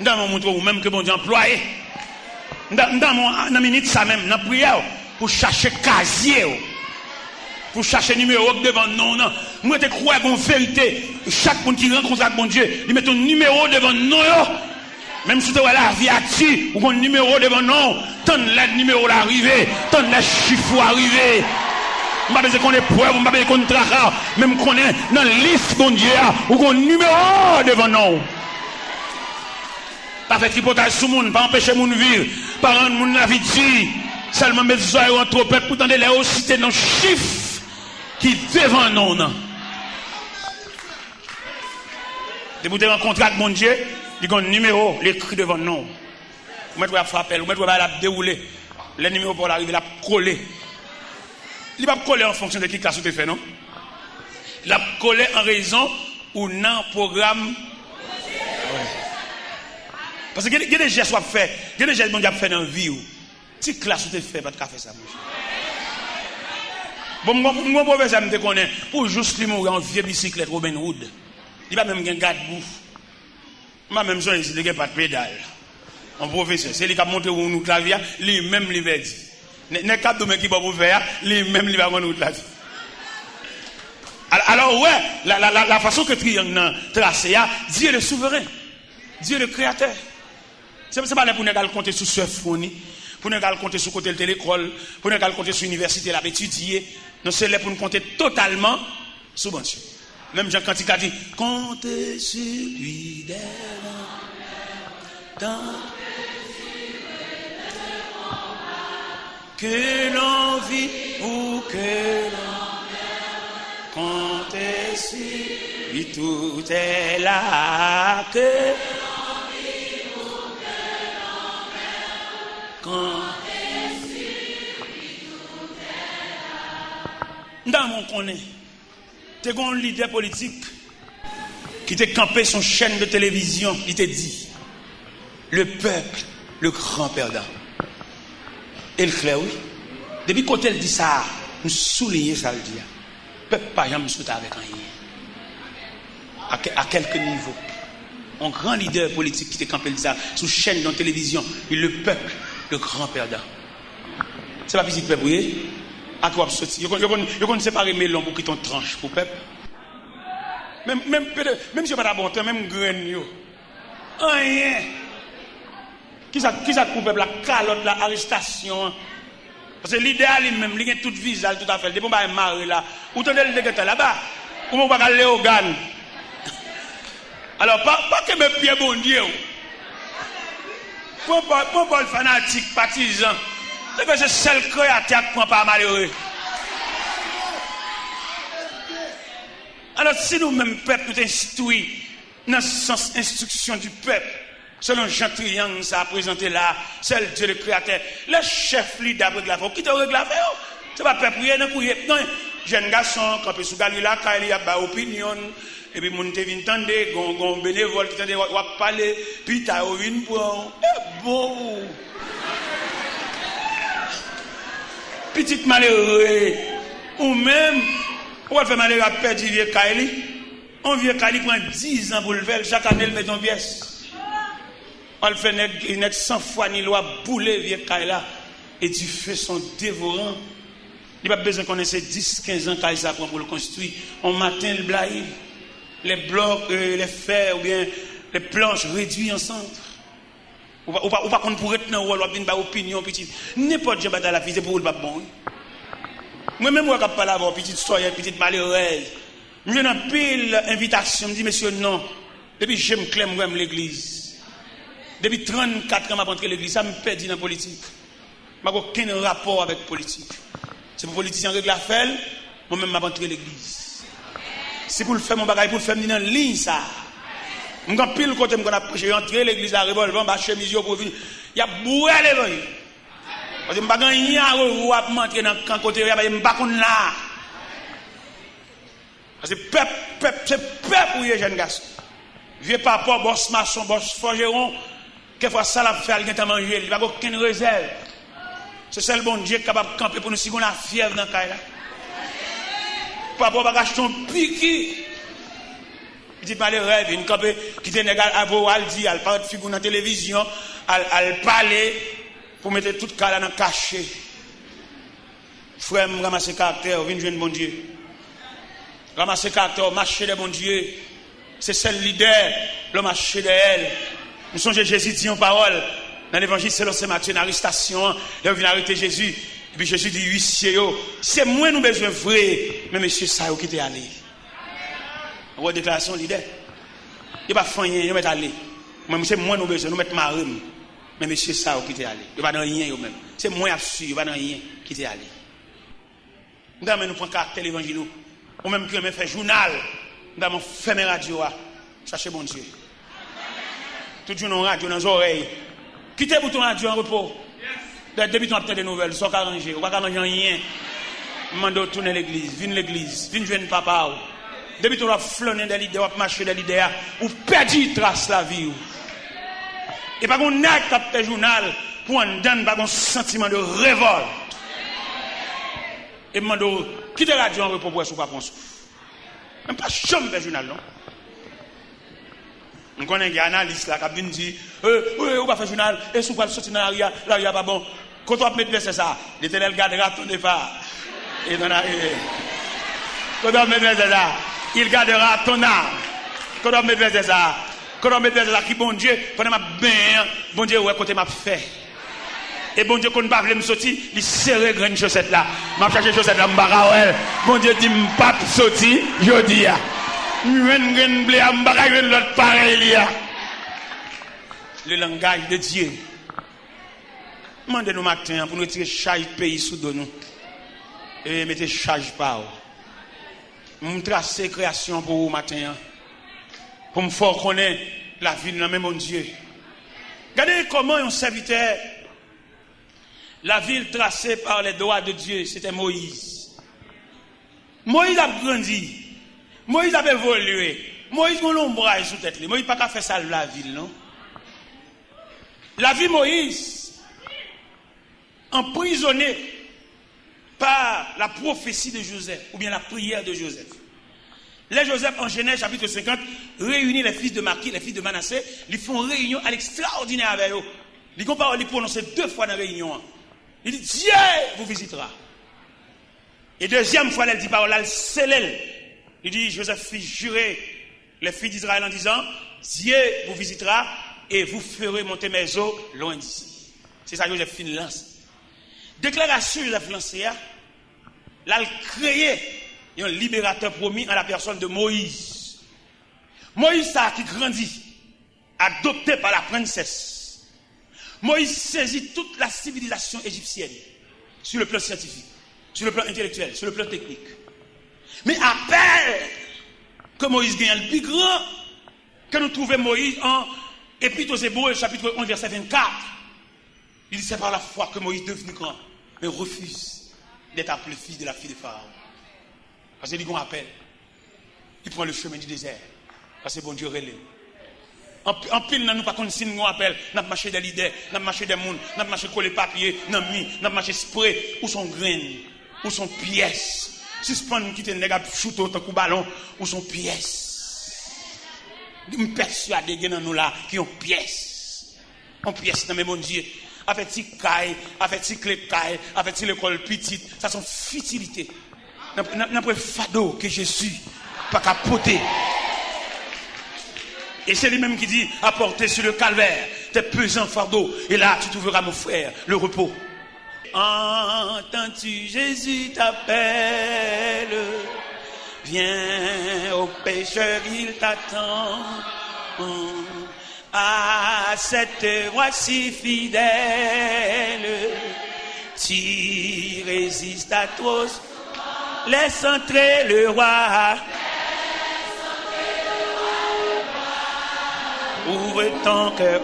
Dans mon montre ou même que bon Dieu employé. Dans mon minute ça même, dans prière pour chercher casier, pour chercher numéro devant non non. Moi te crois en vérité, chaque monde qui rencontre avec bon Dieu, il met ton numéro devant non. Même si tu as la vie à tu ou un numéro devant non, ton le numéro l'arrivée, ton le chiffre arrivé. Je ne sais pas qu'on est preuve, je ne sais pas qu'on est tracas, même qu'on est dans la liste bon Dieu ou un numéro devant non. Pas faire tripotage sur le monde, pas empêcher le monde de vivre, pas rendre le monde la vie de seulement mettre les oreilles entre peuple pour tenter les citer dans chiffres qui devant nous. Et vous rencontrer avec mon Dieu, il y a un numéro, l'écrit devant nous. Vous mettez à frapper, vous mettez à dérouler. Le numéro pour l'arriver, il a collé. Il va coller en fonction de qui classe vous fait, non? Il a collé en raison ou non programme. Parce que il y a des gestes à faire, il y a des gestes que fait dans la vie. Si classe tu fait, pas de faire ça. Bon, moi, professeur, je me connais, pour juste lui mourir en vieux bicyclette Robin Hood. Il va même gagner garde-bouffe. Moi, même ça, il n'y a pas de pédale. Un professeur, c'est lui qui a monté où nous clavier, lui-même, il va dire. N'est pas de qui va vous faire, lui-même, il va nous clavier. Alors, ouais, la façon que triangle tracé, Dieu est le souverain, Dieu est le créateur. C'est pas là pour nous compter sur ce fourni, pour nous compter sur côté de l'école, pour nous compter sur l'université, là, étudier. Non, c'est là pour nous compter totalement sur bon Dieu. Même Jean Cantique a dit, comptez sur lui dans que l'on vit ou que l'on comptez sur lui, tout est là que dans mon connaît, tu as un leader politique qui t'a campé son chaîne de télévision, il t'a dit le peuple, le grand perdant. Et le clair, oui. Depuis quand elle dit ça, nous soulignons ça le dire. Le peuple pas jamais souhaité avec rien. À quelques niveaux. Un grand leader politique qui t'a campé ça sous chaîne de télévision, et le peuple, le grand perdant. C'est pas physique peuple, oui. À quoi sortir? Vous ne séparer melon pour quitter ton tranche pour peuple. Même si vous n'avez pas bon temps, même graine yo. Rien. Qui ça pour peuple la calotte, la arrestation. Parce que l'idéal même, il a tout visage, tout à fait. Depuis qu'on marre là, ou t'en le dégueulasse là-bas, ou on va aller au GAN. Alors, pas que mes pieds bon Dieu. Pas le fanatique, partisan. C'est que c'est seul créateur qui ne pas malheureux. Alors, si nous-mêmes, peuple, nous instruisons dans le sens instruction du peuple, selon Jean Triangle, ça a présenté là, seul Dieu le créateur, le chef leader de la qui te règle la faire? C'est pas peuple, non, jeune garçon, quand il sous Galilée, quand il y a une opinion, et puis mon te vient tendre, gon bénévole qui tende à parler, puis t'as une pour bon. Petite malheureux, ou même, on va faire malheureux à perdre du vieux Kaili. Un vieux Kaili prend 10 ans pour le faire, chaque année il met en pièce. On le fait une 100 fois ni loi bouler vieux Kaili là, et tu fais son dévorant. Il n'y a pas besoin qu'on ait 10-15 ans Kaili ça prend pour le construire. On matin le blaye, les blocs, les fers ou bien les planches réduits ensemble. Ou pas qu'on pourrait être dans le rôle, ou pas opinion, petit. N'importe quel bataille la vie, c'est pour le pas bon. Moi-même, je ne pas avoir petite soeur, petite malheureuse. Je suis dans pile invitation, je me dis, monsieur, non. Depuis que je me clame, je l'église. Depuis 34 ans, je rentré l'église, ça me perd dans la politique. Je n'ai aucun rapport avec la politique. C'est pour les politiciens qui la fait, moi-même, je rentré l'église. C'est pour le faire mon bagage, pour le faire dans la ligne, ça. Je suis pile côté, je suis rentré l'église, la revolver, je suis chemise, pour venir. Il y a boué l'évangile. Parce que je ne suis pas rentrer dans le côté, je ne suis pas là. Parce que c'est peuple pour les jeunes garçons. Vieux papa, boss maçon, boss forgeron, quelquefois ça l'a fait, il a mangé, il n'a aucune réserve. C'est ça le bon Dieu qui est capable de camper pour nous si on a fièvre dans le cas. Papa va acheter un piqui. Il dit pas les rêves, il campe qui te négal à vous, elle dit, elle parle de figure dans la télévision, elle parle pour mettre tout le cas dans le cachet. Frère, je ramasse le caractère, viens jouer bon Dieu. Ramasse le caractère, marcher de bon Dieu. C'est celle leader, le marché de elle. Nous sommes Jésus dit en parole. Dans l'évangile, c'est Matthieu, une arrestation. Il vient arrêter Jésus. Et puis Jésus dit, huissier, c'est moi nous besoin vrai. Mais monsieur, ça, qui t'est allé. Une déclaration leader. Il n'y a pas de rien, il va aller. Mais c'est moi nous besoin, nous mettre marine. Mais monsieur, ça, qui t'est allé. Il n'y a pas de rien, même. C'est moi absolu, il n'y a pas de rien qui t'est allé. Nous avons pris caractère l'évangile. Ou même qui fait journal. Nous avons fait mes radios. Cherchez bon Dieu. Tout jour, nous radio dans les oreilles. Quittez le bouton radio en repos. Depuis qu'on a des nouvelles, soit arrangé. On va pas arranger rien. Mando tourner l'église. Viens l'église. Viens jouer papa. Depuis qu'on a flâné des leaders, on a marché des leaders, ou perdu trace la vie. Et pas qu'on a capté le journal pour en donner pas un sentiment de révolte. Et mando quittez la radio en repos pour souffler pas souffle. Même pas chambre de journal non. On connaît des analystes là qui disent on va faire journal et si on va sortir dans l'arrière, l'arrière pas bon. Quand on met verset ça, l'Éternel gardera ton départ et ton arrivée. Quand on met verset ça, il gardera ton âme. Quand on met verset ça, qui bon Dieu, pendant ma bien, bon Dieu ouais côté m'a fait. Et bon Dieu, quand on ne peut pas me sortir, il serre une chaussette là. Je cherche chaussette là, je bon Dieu dit, je ne peux pas sortir, je dis. Le langage de Dieu. Demandez-nous matin pour nous tirer chaque pays sous nous. Et mettez charge par vous. Nous tracer création pour vous matin. Pour me faire connaître la vie de notre bon Dieu. Regardez comment un serviteur. La ville tracée par les doigts de Dieu, c'était Moïse. Moïse a grandi. Moïse a évolué. Moïse a l'ombrage sous tête. Moïse n'a pas fait ça la ville, non? La vie Moïse, emprisonné par la prophétie de Joseph, ou bien la prière de Joseph. Les Joseph, en Genèse chapitre 50, réunit les fils de Maki, les fils de Manassé, ils font réunion à l'extraordinaire avec eux. Ils prononcent 2 fois dans la réunion. Il dit, Dieu vous visitera. Et deuxième fois, elle dit parole, elle scelle. Il dit, Joseph fit jurer les filles d'Israël en disant, Dieu vous visitera et vous ferez monter mes eaux loin d'ici. C'est ça que Joseph fin lance. Déclaration de Joseph lancée, là, il créé un libérateur promis en la personne de Moïse. Moïse, ça qui grandit, adopté par la princesse. Moïse saisit toute la civilisation égyptienne sur le plan scientifique, sur le plan intellectuel, sur le plan technique. Mais après que Moïse gagne le plus grand, que nous trouvons Moïse en Épître aux Hébreux, chapitre 11, verset 24. Il dit c'est par la foi que Moïse devenu grand, mais refuse d'être appelé fils de la fille de Pharaon. Parce qu'il dit qu'on appelle. Il prend le chemin du désert. Parce que bon Dieu relève. En pile, nous pas qu'on signe, nous appelle, nous marché des leaders, nous marché des monde, nous marché coller papier, nous marché spray, où sont graines, où sont pièces. Suspendre qui te nègre shooter autant coup ballon, où sont pièces. Nous persuadés que nous là qui ont pièces. En pièces, non mais mon Dieu. Avec ti caille, avec ti clé caille, avec ti l'école petite, ça sont futilités. N'a pas fado que Jésus pas capoter. Et c'est lui-même qui dit apporter sur le calvaire tes pesants fardeaux. Et là, tu trouveras, mon frère, le repos. Entends-tu, Jésus t'appelle. Viens au pécheur, il t'attend. À cette voix si fidèle, tu résistes à tous. Laisse entrer le roi. Ouvre ton cœur,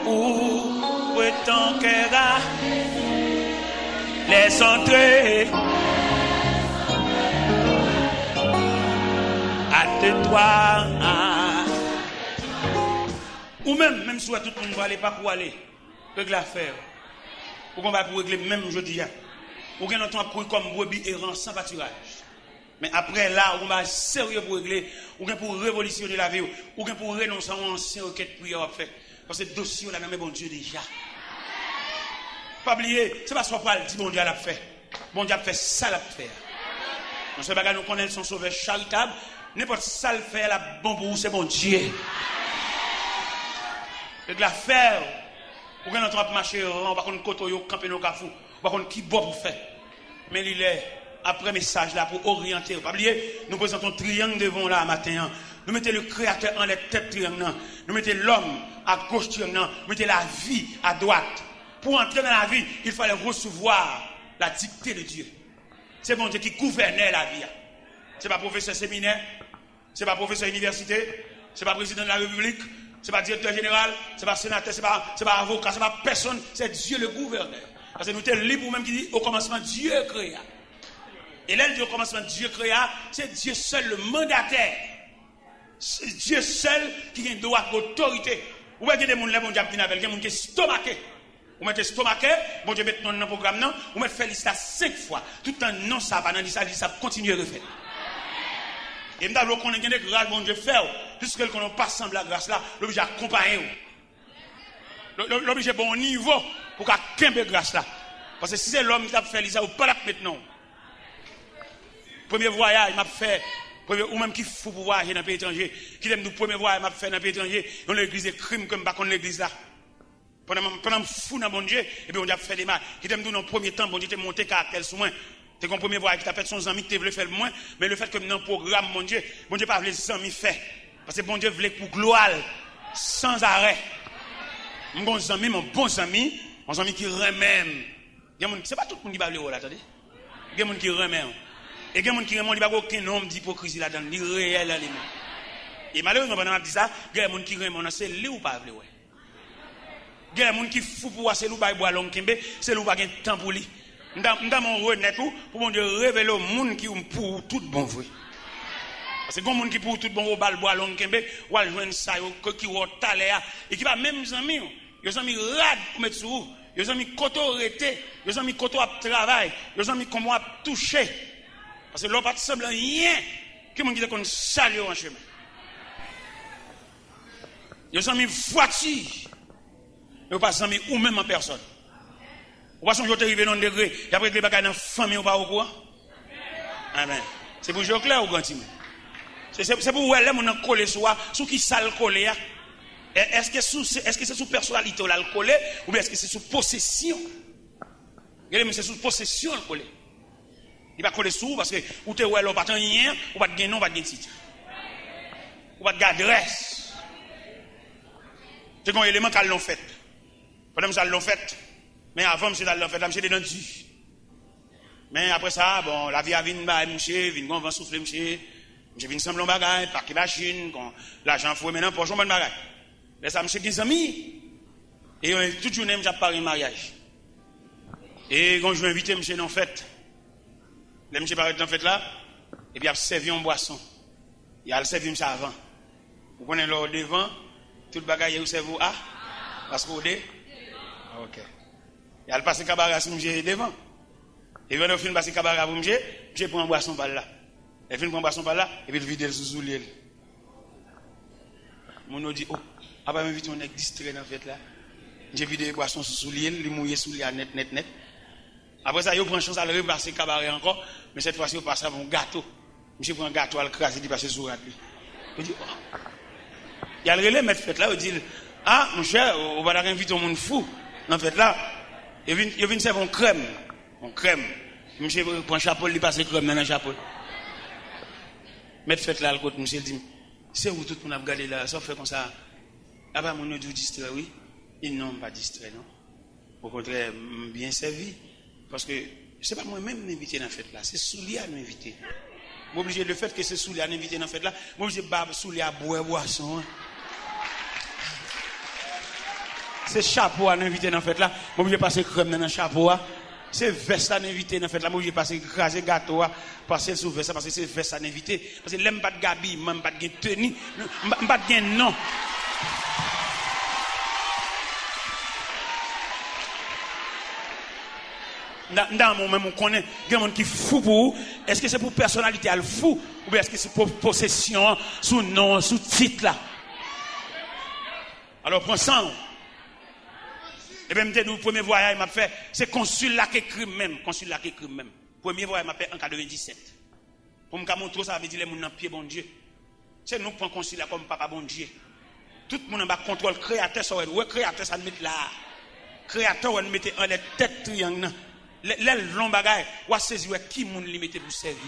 à... Laisse entrer. Hâte-toi. Ou même si tout le monde va aller, pas pour aller, régler l'affaire. Ou qu'on va pour régler même jeudi. Ou qu'on entend courir comme brebis errant sans pâturage. Mais après là, on va sérieux pour régler, ou bien pour révolutionner la vie, ou bien pour renoncer à une ancienne requête prière fait. Parce que le dossier, on a nommé bon Dieu déjà. Pas oublier, c'est pas ce qu'on parle, dit bon Dieu l'a fait. Bon Dieu a fait ça, l'a fait. Dans ce bagage, nous connaissons son sauveur charitable. N'importe ça le fait, la bon pour vous, c'est bon Dieu. Et de la faire, ou bien on va marcher, on va contre côté, camper nos cafous, on va contre qui boit pour faire. Mais il est après message là pour orienter. Pas oublier, nous présentons un triangle devant là matin. Nous mettons le créateur en les têtes triangle. Nous mettons l'homme à gauche triangle. Nous mettons la vie à droite. Pour entrer dans la vie, il fallait recevoir la dictée de Dieu. C'est bon Dieu qui gouvernait la vie. C'est pas professeur séminaire, c'est pas professeur université, c'est pas président de la République, c'est pas directeur général, c'est pas sénateur, c'est pas avocat, c'est pas personne, c'est Dieu le gouverneur. Parce que nous sommes libres même qui dit au commencement Dieu créa. Et là, au commencement Dieu créa, c'est Dieu seul le mandataire. C'est Dieu seul qui a droit d'autorité. Vous voyez des gens là, bon Dieu, qui ont des gens qui sont stomaqués. Vous mettez stomaqué, bon Dieu, mettez dans le programme, non, vous mettez fait liste 5 fois. Tout un non, ça va dans ça continue à refaire. Et nous avons qu'on a des grâces, bon Dieu, faire, puisque qu'on n'a pas semblé la grâce là, l'obligé accompagner. L'obligé bon niveau pour qu'il y ait grâce là. Parce que si c'est l'homme qui a fait ça, vous ne pouvez pas maintenant. Premier voyage, il m'a fait, ou même qui faut pour voyager dans le pays étranger, qui aime nous premier voyage, il m'a fait dans le pays étranger, dans l'église des crimes comme pas contre l'église là. Pendant fou dans mon Dieu, et puis on a fait des mal. Qui t'aime nous dans le premier temps, bon Dieu, t'es monté caractère sur moi. T'es comme premier voyage qui t'a fait son ami, qui voulu faire le moins, mais le fait que dans le programme, mon Dieu pas voulu les amis faire. Parce que bon Dieu voulait pour gloire, sans arrêt. Mon bon ami qui remet. C'est pas tout le monde qui va le là, attendez. Il y a des gens qui remet. Et il y a des gens qui remet, il n'y a pas aucun nombre d'hypocrisie là-dedans, ni réel là. Et malheureusement, pendant que je dis ça, il y a des gens qui remet, c'est lui ou pas, ouais. Il y a des gens qui font pour voir, c'est lui qui boit long kembe, c'est lui qui a un temps pour lui. Dans mon renet pour mon Dieu révéler au monde qui pour tout bon vrai. Parce que quand monde qui pour tout bon au bal bois long kembe, ou al joindre ça qui au taléa et qui va même amis, les amis rad pour mettre sur vous, les amis koto arrêté, les amis koto à travail, les amis comment à toucher. Parce que l'on pas semble rien qui monde qui qu'on salue en chemin. Les amis voiture. Vous pas amis ou même en personne. Vous pas songer arriver dans un degré, et après les bagages dans la famille ou pas au courant. Amen. C'est pour jouer clair ou grand team. C'est pour ouais, les gens collé sur qui ça le collé. Est-ce que c'est sous personnalité là le collé ou bien est-ce que c'est sous possession? Regardez, c'est sous possession le collé. Il va coller sous parce que ou te ouais là pas rien, ou pas de gain non, pas de gain titre. Ou pas de adresse. C'est un élément qu'elles l'ont fait. Pendant que ça l'ont fait, mais avant, monsieur l'ont fait, monsieur dans Dieu. Mais après ça, bon, la vie a venu, monsieur, vient va souffler, monsieur vient sembler un bagage, parquer machine, l'argent fouet maintenant pour jouer un bagage. Mais ça, monsieur, des amis, et toute journée, j'ai parlé de mariage. Et quand je vais inviter monsieur dans la fête, le monsieur paraît dans la fête là, et puis il a servi une boisson. Il a servi ça avant. Vous prenez l'eau devant, tout le bagage, vous servez à, parce que vous êtes. Ok. Il a passé cabaret sur monsieur devant. Et quand on finit passer cabaret pour monsieur, je prends une boisson par là. Il finit prendre une boisson par là, et puis il vide le sous-soulier. Mon dit, oh, après m'inviter on est distrait dans la fête là. J'ai vidé les boissons sous-soulier, il mouillé sous-soulier net. Après ça, il prend chance à le repasser cabaret encore, mais cette fois-ci, il passe à mon gâteau. Monsieur prend un gâteau à le craser, il passe sur lui. Il dit, oh. Il y a le relais, mettre fête là, il dit, Ah, mon cher, on va inviter un monde fou. En fait, là, il vient faire mon crème. Mon crème. Monsieur prend un chapeau, il passe crème dans le chapeau. Mettre fête là, le côté, monsieur dit, c'est où tout le monde a regardé là, ça fait comme ça. Ah bah, mon audio distrait, oui. Ils n'ont pas distrait, non. Au contraire, bien servi. Parce que, c'est pas moi-même m'inviter dans la fête là, c'est Soulier à m'inviter. Je suis obligé le fait que c'est Soulier à m'inviter dans la fête là, je suis obligé de Soulier à boire boisson. Hein. C'est chapeau à m'inviter dans la fête là, je suis obligé de passer crème dans le chapeau. C'est veste à m'inviter dans la fête là, je suis obligé de passer craser gâteau, passer sous veste, parce que c'est veste à m'inviter. Parce que l'aime pas de gabi, même pas de tenue, pas de non. Dans mon même on connaît des gens qui fou pour est-ce que c'est pour personnalité à le fou ou bien est-ce que c'est pour possession sous nom sous titre là. Alors prends ça. Et bien le premier voyage m'a fait c'est consul là qui écrit même premier voyage m'a fait en 97 pour me montrer ça veut dire les gens dans pied bon Dieu c'est nous prend consul là comme papa bon Dieu tout le monde en bas contrôle créateur ça ouais créateur ça met là créateur on mettait en les têtes triangle les longs bagages, ou à saisir qui moun li mette pour servir.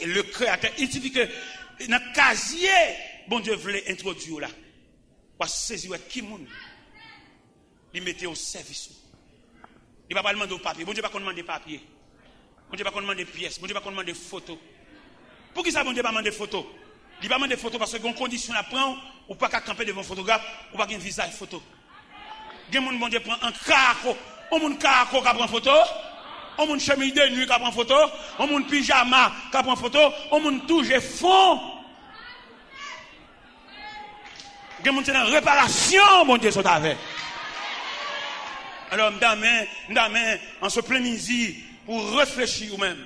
Le créateur, il dit que dans le casier, bon Dieu voulait introduire là. Ou à saisir qui moun li mette au service. Il va pas demander au papier. Bon Dieu va pas demander papier. Bon Dieu va pas demander pièces. Bon Dieu va pas demander photos. Pour qui ça bon Dieu va demander photos? Il va demander photos parce que une condition la prend ou pas qu'à camper devant photographe ou pas qu'un visage photo. Gen moun bon Dieu prend un carreau. On moun carreau qui prend photo, on moun chemise de nuit qui prend photo, on moun pyjama qui prend photo, on moun touche fond. Gen moun c'est dans réparation, mon Dieu, sont avec. Alors, m'dame, en ce plein midi, pour réfléchir ou même.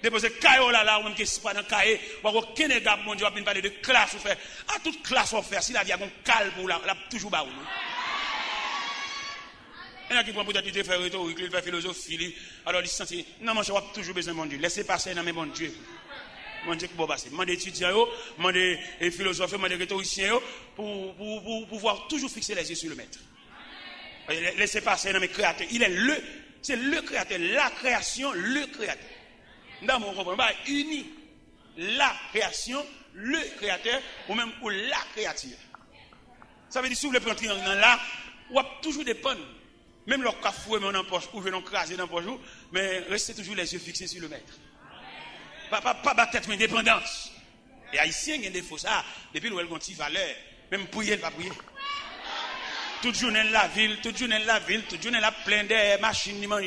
Déposer caillou là, ou même qui est pas dans cahier, ou aucun égard, mon Dieu, va parler de classe ou faire. À toute classe on fait, si la vie a un calme pour la toujours bas ou non. Il y en a qui prennent peut-être de faire rhétorique, il fait philosophie, alors il se sent, non, moi, je vais toujours besoin de mon Dieu. Laissez passer dans mes bons Dieu. Mon Dieu, qui va passer. Demandez étudiants, demandez philosophes, demandez rhétoriciens, pour pouvoir toujours fixer les yeux sur le maître. Laissez passer dans mes créateurs. C'est le créateur, la création, le créateur. Dans mon comprendre, uni la création, le créateur, ou même ou la créature. Ça veut dire, si vous voulez prendre un triangle là, vous avez toujours dépendre. Même leur cafoué, mais on en poche, ou venons craser dans le poche, mais restez toujours les yeux fixés sur le maître. Pas battre, mais dépendance. Et Haïtien, il y a des défauts, ça. Depuis l'ouel, il y a une valeur. Même prier, il va prier. Toute journée la ville, toute journée la plein de machines, il mange.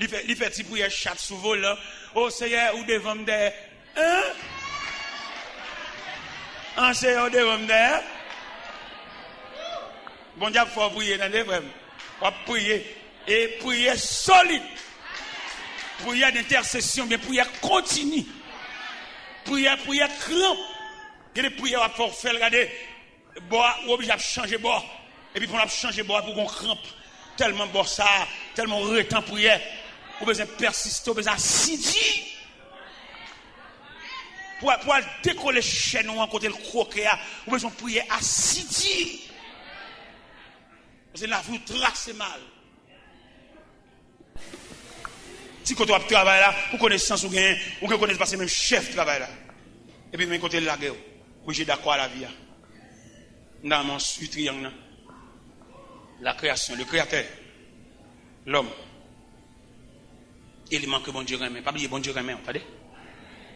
Il fait petit prier, chat sous vol. Oh, Seigneur, ou devant me de. Hein? En Seigneur, devant me de. Bon Dieu, il faut prier dans les frères. On prier et prier solide. Prière d'intercession, bien prière continue. Prière crampe. Il y a des prières à faire, regardez, bois, ou obligé de changer bois. Et puis pour changer bois pour qu'on crampe. Tellement bois ça, tellement retent prière. Ou besoin persister, ou besoin assidu. Pour décoller chez nous, en côté le croquet, ou besoin prier assidu. Parce que la vie trace mal. Si quand on travaille là, pour connaissance ou gain, ou que connaisse pas même chef travail là. Et puis même côté la guerre, où j'ai d'accord à la vie. Dans mon triangle, la création, le créateur, l'homme. Élément que bon Dieu remet, pas oublier bon Dieu remet, entendez?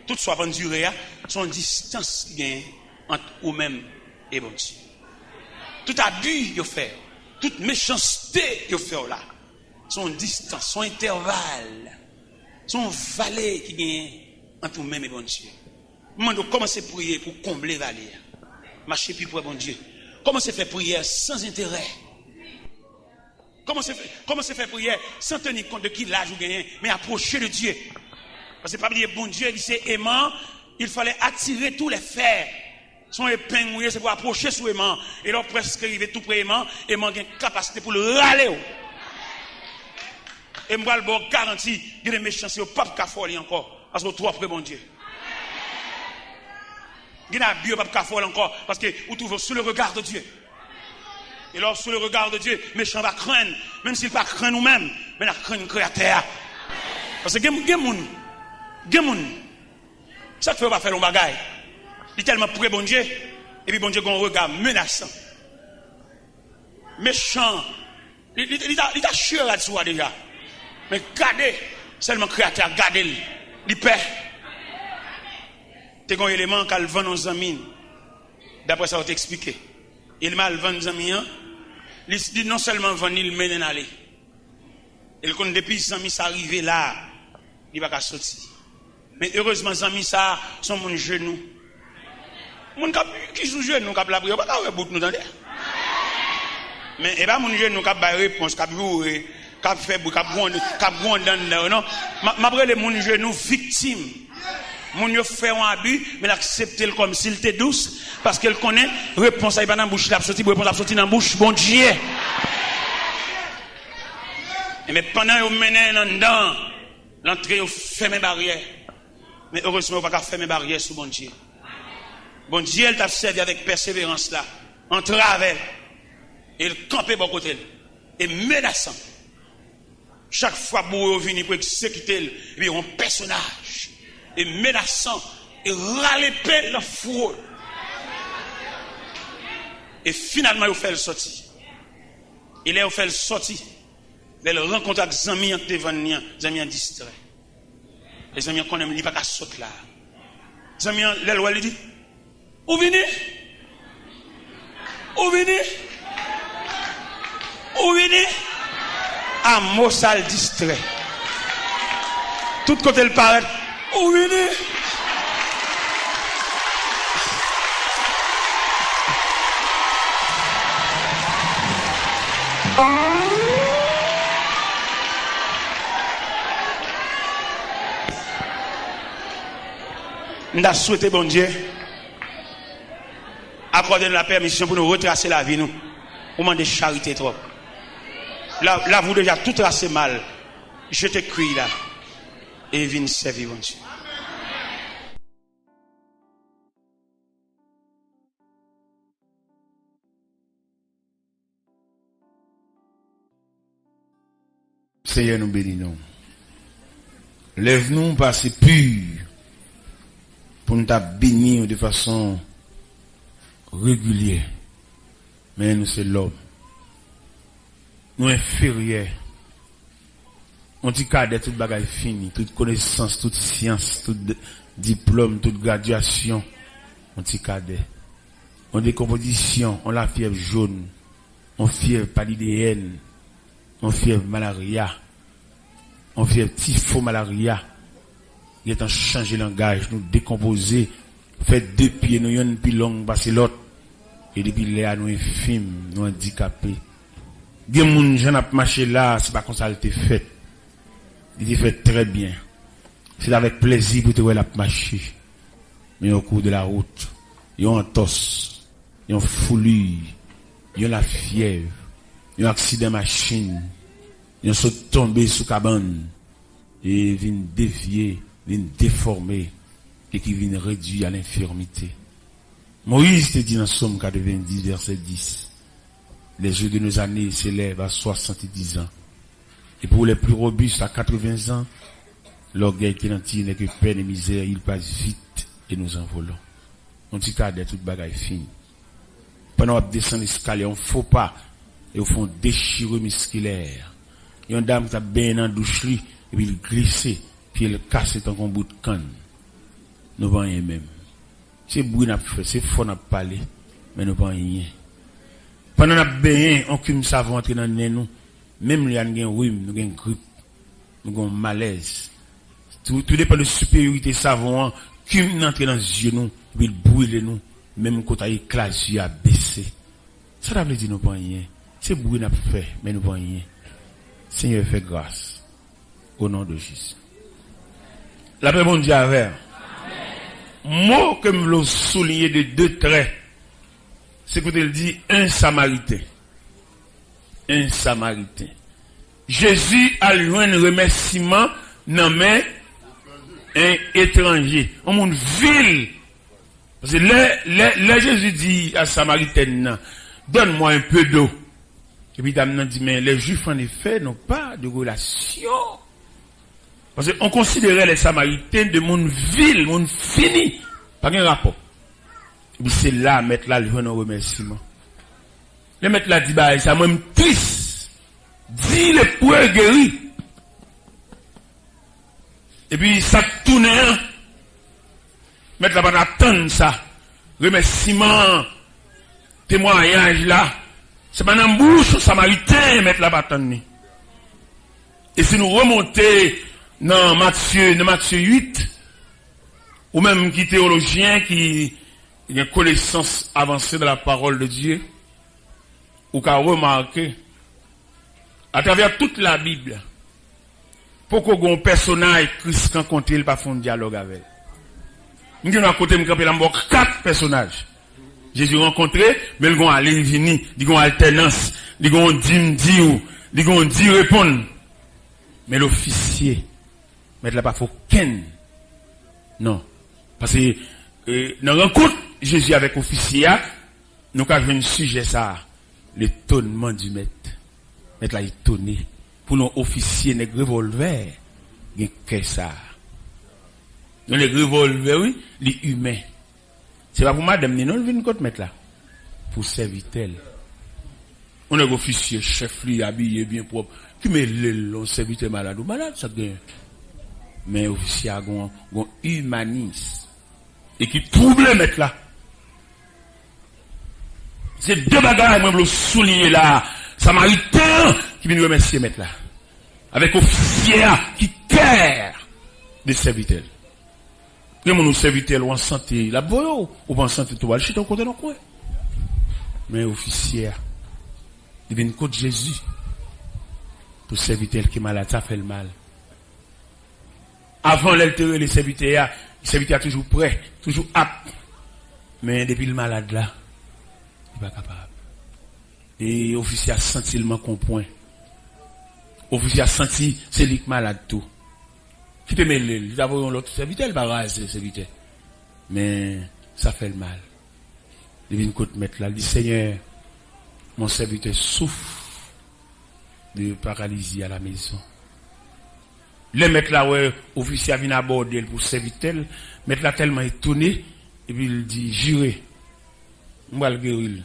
Tout soit bonne durée, son distance qui gagne entre vous-même et bon Dieu. Tout abus vous fait. Toute méchanceté que vous faites là, son distance, son intervalle, son valet qui gagne entre vous-même et bon Dieu. Demandez comment c'est prier pour combler valet. Marcher plus pour bon Dieu. Comment c'est faire prière sans intérêt. Comment c'est faire prière sans tenir compte de qui l'âge vous gagnez, mais approcher de Dieu. Parce que pas dire bon Dieu, il dit c'est aimant, il fallait attirer tous les fers. Son épingle, c'est pour approcher sous aimant. Et là, presque arrivé tout près aimant, aimant a une capacité pour le râler. Et moi, le bon garantie, il y a des méchants, c'est au pape qui a folie encore. Parce que vous trouvez bon Dieu. Il y a un bio pape qui a folie encore. Parce que vous trouvez sous le regard de Dieu. Et alors, sous le regard de Dieu, méchant va craindre, même s'il pas craint nous-mêmes, mais il craint le créateur. Parce que, il y a ça ne fait pas faire le bagaille. Il est tellement près bon Dieu, et puis bon Dieu a un regard menaçant. Méchant. Il a chié là-dessus déjà. Mais gardez, seulement créateur, gardez-le. Il paie. C'est un élément qu'elle vend aux amis. D'après ça, on t'explique. Il m'a vendu aux amis. Il dit non seulement vendre, il mène à aller. Et quand depuis les amis sont arrivés là, il va pas sortir. Mais heureusement, les amis sont mon genou. Mon qui sont genou, qui la prière, pas qu'à bout nous dans mais et pas mon genou qui a réponse, qui a joué, qui a fait, qui a grondé dans non. M'après les mon genou victime. Mon yo fait un abus, mais l'accepter comme s'il était douce, parce qu'elle connaît réponse à pas dans bouche, la sortie, réponse à sortir dans bouche, bon Dieu. Mais pendant que vous menez dedans, l'entrée vous ferme barrière. Mais heureusement, vous ne pouvez pas fermer barrière sous bon Dieu. Bon Dieu, elle t'a servi avec persévérance là, en travers. Il campait bon côté. Et menaçant. Chaque fois que vous venez pour exécuter, il y a un personnage. Et menaçant. Et râler dans le four. Et finalement, il fait le sortir. Il a fait le sortir. Il rencontre avec les amis qui sont venus, les amis distraits. Les amis qu'on aime, ils ne peuvent pas sauter là. Les amis, il dit, où venez? Où venez? Où venez? À Mossal distrait. Tout côté le paraît. Où venez? Nous avons souhaité, bon Dieu, accorder nous la permission pour nous retracer la vie, nous. Au moment de charité trop. Là, vous déjà tout tracé mal. Je te crie là. Et viens servir, bon Dieu. Seigneur, nous bénissons. Lève-nous passer pur pour nous bénir de façon régulière. Mais nous, c'est l'homme. Nous inférieurs. On dit cadet, toute bagaille fini, toute connaissance, toute science, tout diplôme, toute graduation. On dit cadet. On décomposition, on la fièvre jaune, on fièvre paludéenne, on fièvre malaria, on fièvre typho malaria. Il est en changer langage, nous décomposer, fait deux pieds, nous yon plus long, passer l'autre. Et depuis là, nous infime, nous handicapés. Bien moun j'en a marché là, c'est pas comme ça il était fait. Il était fait très bien. C'est avec plaisir pour te voir la marcher. Mais au cours de la route, il y a un tos, il y a une foulure, il y a la fièvre, il y a un accident machine, il y a un saut tombé sous cabane, et vient dévier, vient déformer, et qui vient réduire à l'infirmité. Moïse te dit dans Somme 90, verset 10, les jours de nos années s'élèvent à 70 ans. Et pour les plus robustes à 80 ans, l'orgueil qui n'entire n'est que peine et misère, il passe vite et nous envolons. On dit qu'à des toutes bagailles fines. Pendant qu'on descend l'escalier, on ne faut pas, et au fond déchirer musculaire. Il y a une dame qui a bien dans la douche, et puis il glisse, puis il casse tant qu'on bout de canne. Nous ne rien même. C'est bruit n'a fait, c'est fort n'a parlé, mais nous ne rien. Pendant qu'on a bien, on cume savon entrer dans le nous. Même les gens qui ont rhume, nous avons grippe, nous avons malaise. Tout dépend de supériorité savon, cume entrer dans les yeux nous, et puis il brûle nous, même quand il éclate, il a baissé. Ça veut dire nous ne rien. C'est bruit n'a fait, mais nous ne rien. Seigneur, fait grâce. Au nom de Jésus. La paix, bon Dieu, avec. Mot que je veux souligner de deux traits, c'est que il dit un Samaritain. Un Samaritain. Jésus a eu un remerciement nommé un étranger. Un monde vil. Parce que là, Jésus dit à Samaritain, donne-moi un peu d'eau. Et puis dame dit mais les Juifs en effet n'ont pas de relation. Parce qu'on considérait les Samaritains de monde vil, monde fini, pas de rapport. Et puis c'est là mettre là le remerciement. Le maître là dit bah ça même triste. Dit le pour guéri. Et puis ça tourne. Mettre là pas attendre ça. Remerciement, témoignage là. C'est pas dans bouche samaritain mettre là pas attendre. Et si nous remontons dans Matthieu 8, ou même qui théologien qui a une connaissance avancée de la parole de Dieu, ou qu'a remarqué à travers toute la Bible, pourquoi un personnage Christ rencontre il pas font dialogue avec. Nous avons à côté me camper là 4 personnages. Jésus rencontré, mais ils vont aller venir, ils vont alternance, ils vont dire répondre. Mais l'officier mettre là pas faut ken. Non. Parce que dans la rencontre Jésus avec l'officier, nous avons un sujet ça, l'étonnement du maître. Maître là étonné. Pour nos officiers, les revolvers, il y a que ça. Dans les revolvers, oui, les humains. C'est pas pour madame, non, le vient contre mettre là. Pour serviteur. On est officier, chef, lui, habillé bien propre. Qui met le serviteur malade ou malade, ça gagne. Mais officier a un humanisme. Et qui trouble mettre là. C'est 2 bagages, moi, je veux souligner là. Samaritain, qui vient remercier mettre là. Avec officier qui care des serviteurs. Les gens serviteurs en santé, la boyo, ou en santé, tout va le chiter au côté dans le coin. Mais officier, il vient contre Jésus. Pour serviteur qui est malade, ça fait le mal. Avant l'altérer, les serviteurs toujours prêt, toujours apte. Mais depuis le malade là, il n'est pas capable. Et officier a senti le manque au point. Officier a senti c'est lui qui est malade tout. Qui te met il a voulu l'autre serviteur, il va raser serviteur. Mais ça fait le mal. Il vient côté mettre là, il dit Seigneur, mon serviteur souffre de paralysie à la maison. Le mettre là, ouais, officier vient aborder pour serviteur, mettre là tellement étonné, et puis il dit jurez, on va le guérir.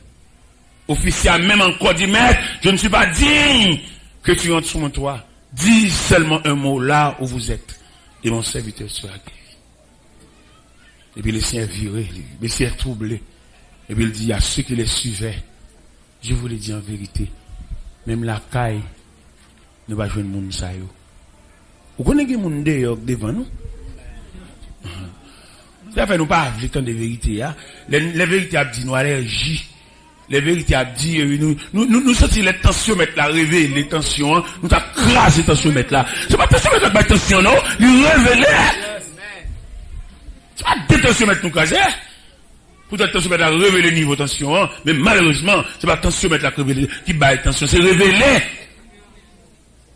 Officier a même encore dit maître, je ne suis pas digne que tu entres sur mon toit. Dis seulement un mot là où vous êtes. Et mon serviteur sera guéri. Et puis le Seigneur viré, le Seigneur troublé. Et puis il dit à ceux qui les suivaient, je vous l'ai dit en vérité, même la caille ne va jouer le monde ça yo. Vous connaissez le monde devant nous? Ça fait nous pas le temps de vérité. Les vérités a dit nous allergies. Les vérités a dit nous sentons les tensions mettre la réveil les tensions nous t'a crasé les tensions mettre là. C'est pas tension mettre la tension non, il révéler. C'est pas des tensions mettre nous craser. Pour être tension mettre la révéler niveau tension mais malheureusement c'est pas tension mettre la révéler qui baille tension, c'est révéler.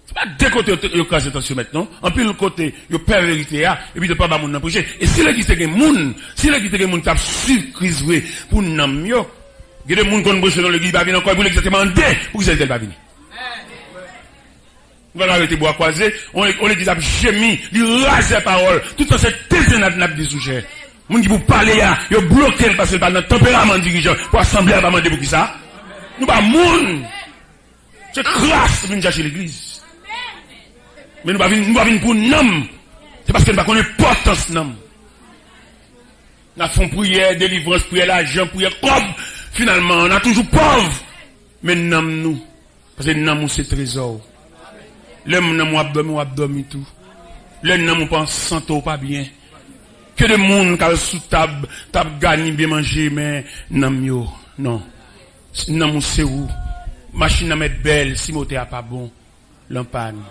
C'est pas deux côtés yo craser tension maintenant. En plus le côté yo perd vérité et puis de pas ba moun nan projet. Et si l'église te moun, si l'église te moun t'a suivre crise vrai pour nam yo. Il y a des gens qui ont brûlé dans l'église, ils encore pour exactement deux, pour qu'ils ne pas venir. On va arrêter de boire croisé, on l'église a gémi, il rase la parole, tout ça c'est désenat des sujets. Les gens qui vous parler, ils ont bloqué parce que dans le tempérament dirigeant, pour assembler à demander pour qui ça. Nous pas moun. C'est grâce de venir chercher l'église. Mais nous pas venir pour nom. C'est parce que nous ne connaissons pas l'importance nom. Nous avons prière, délivrance, prière, l'argent, prière, comme. Finalement, on a toujours pauvre. Mais nous, parce que nous, c'est trésor. L'homme n'a pas abdomen tout. L'homme n'a pas santé pas bien. Que de monde qui sous table, gagné bien manger, mais non, non. Non, c'est où? Machine à mettre belle, si moté a pas bon, l'empanne.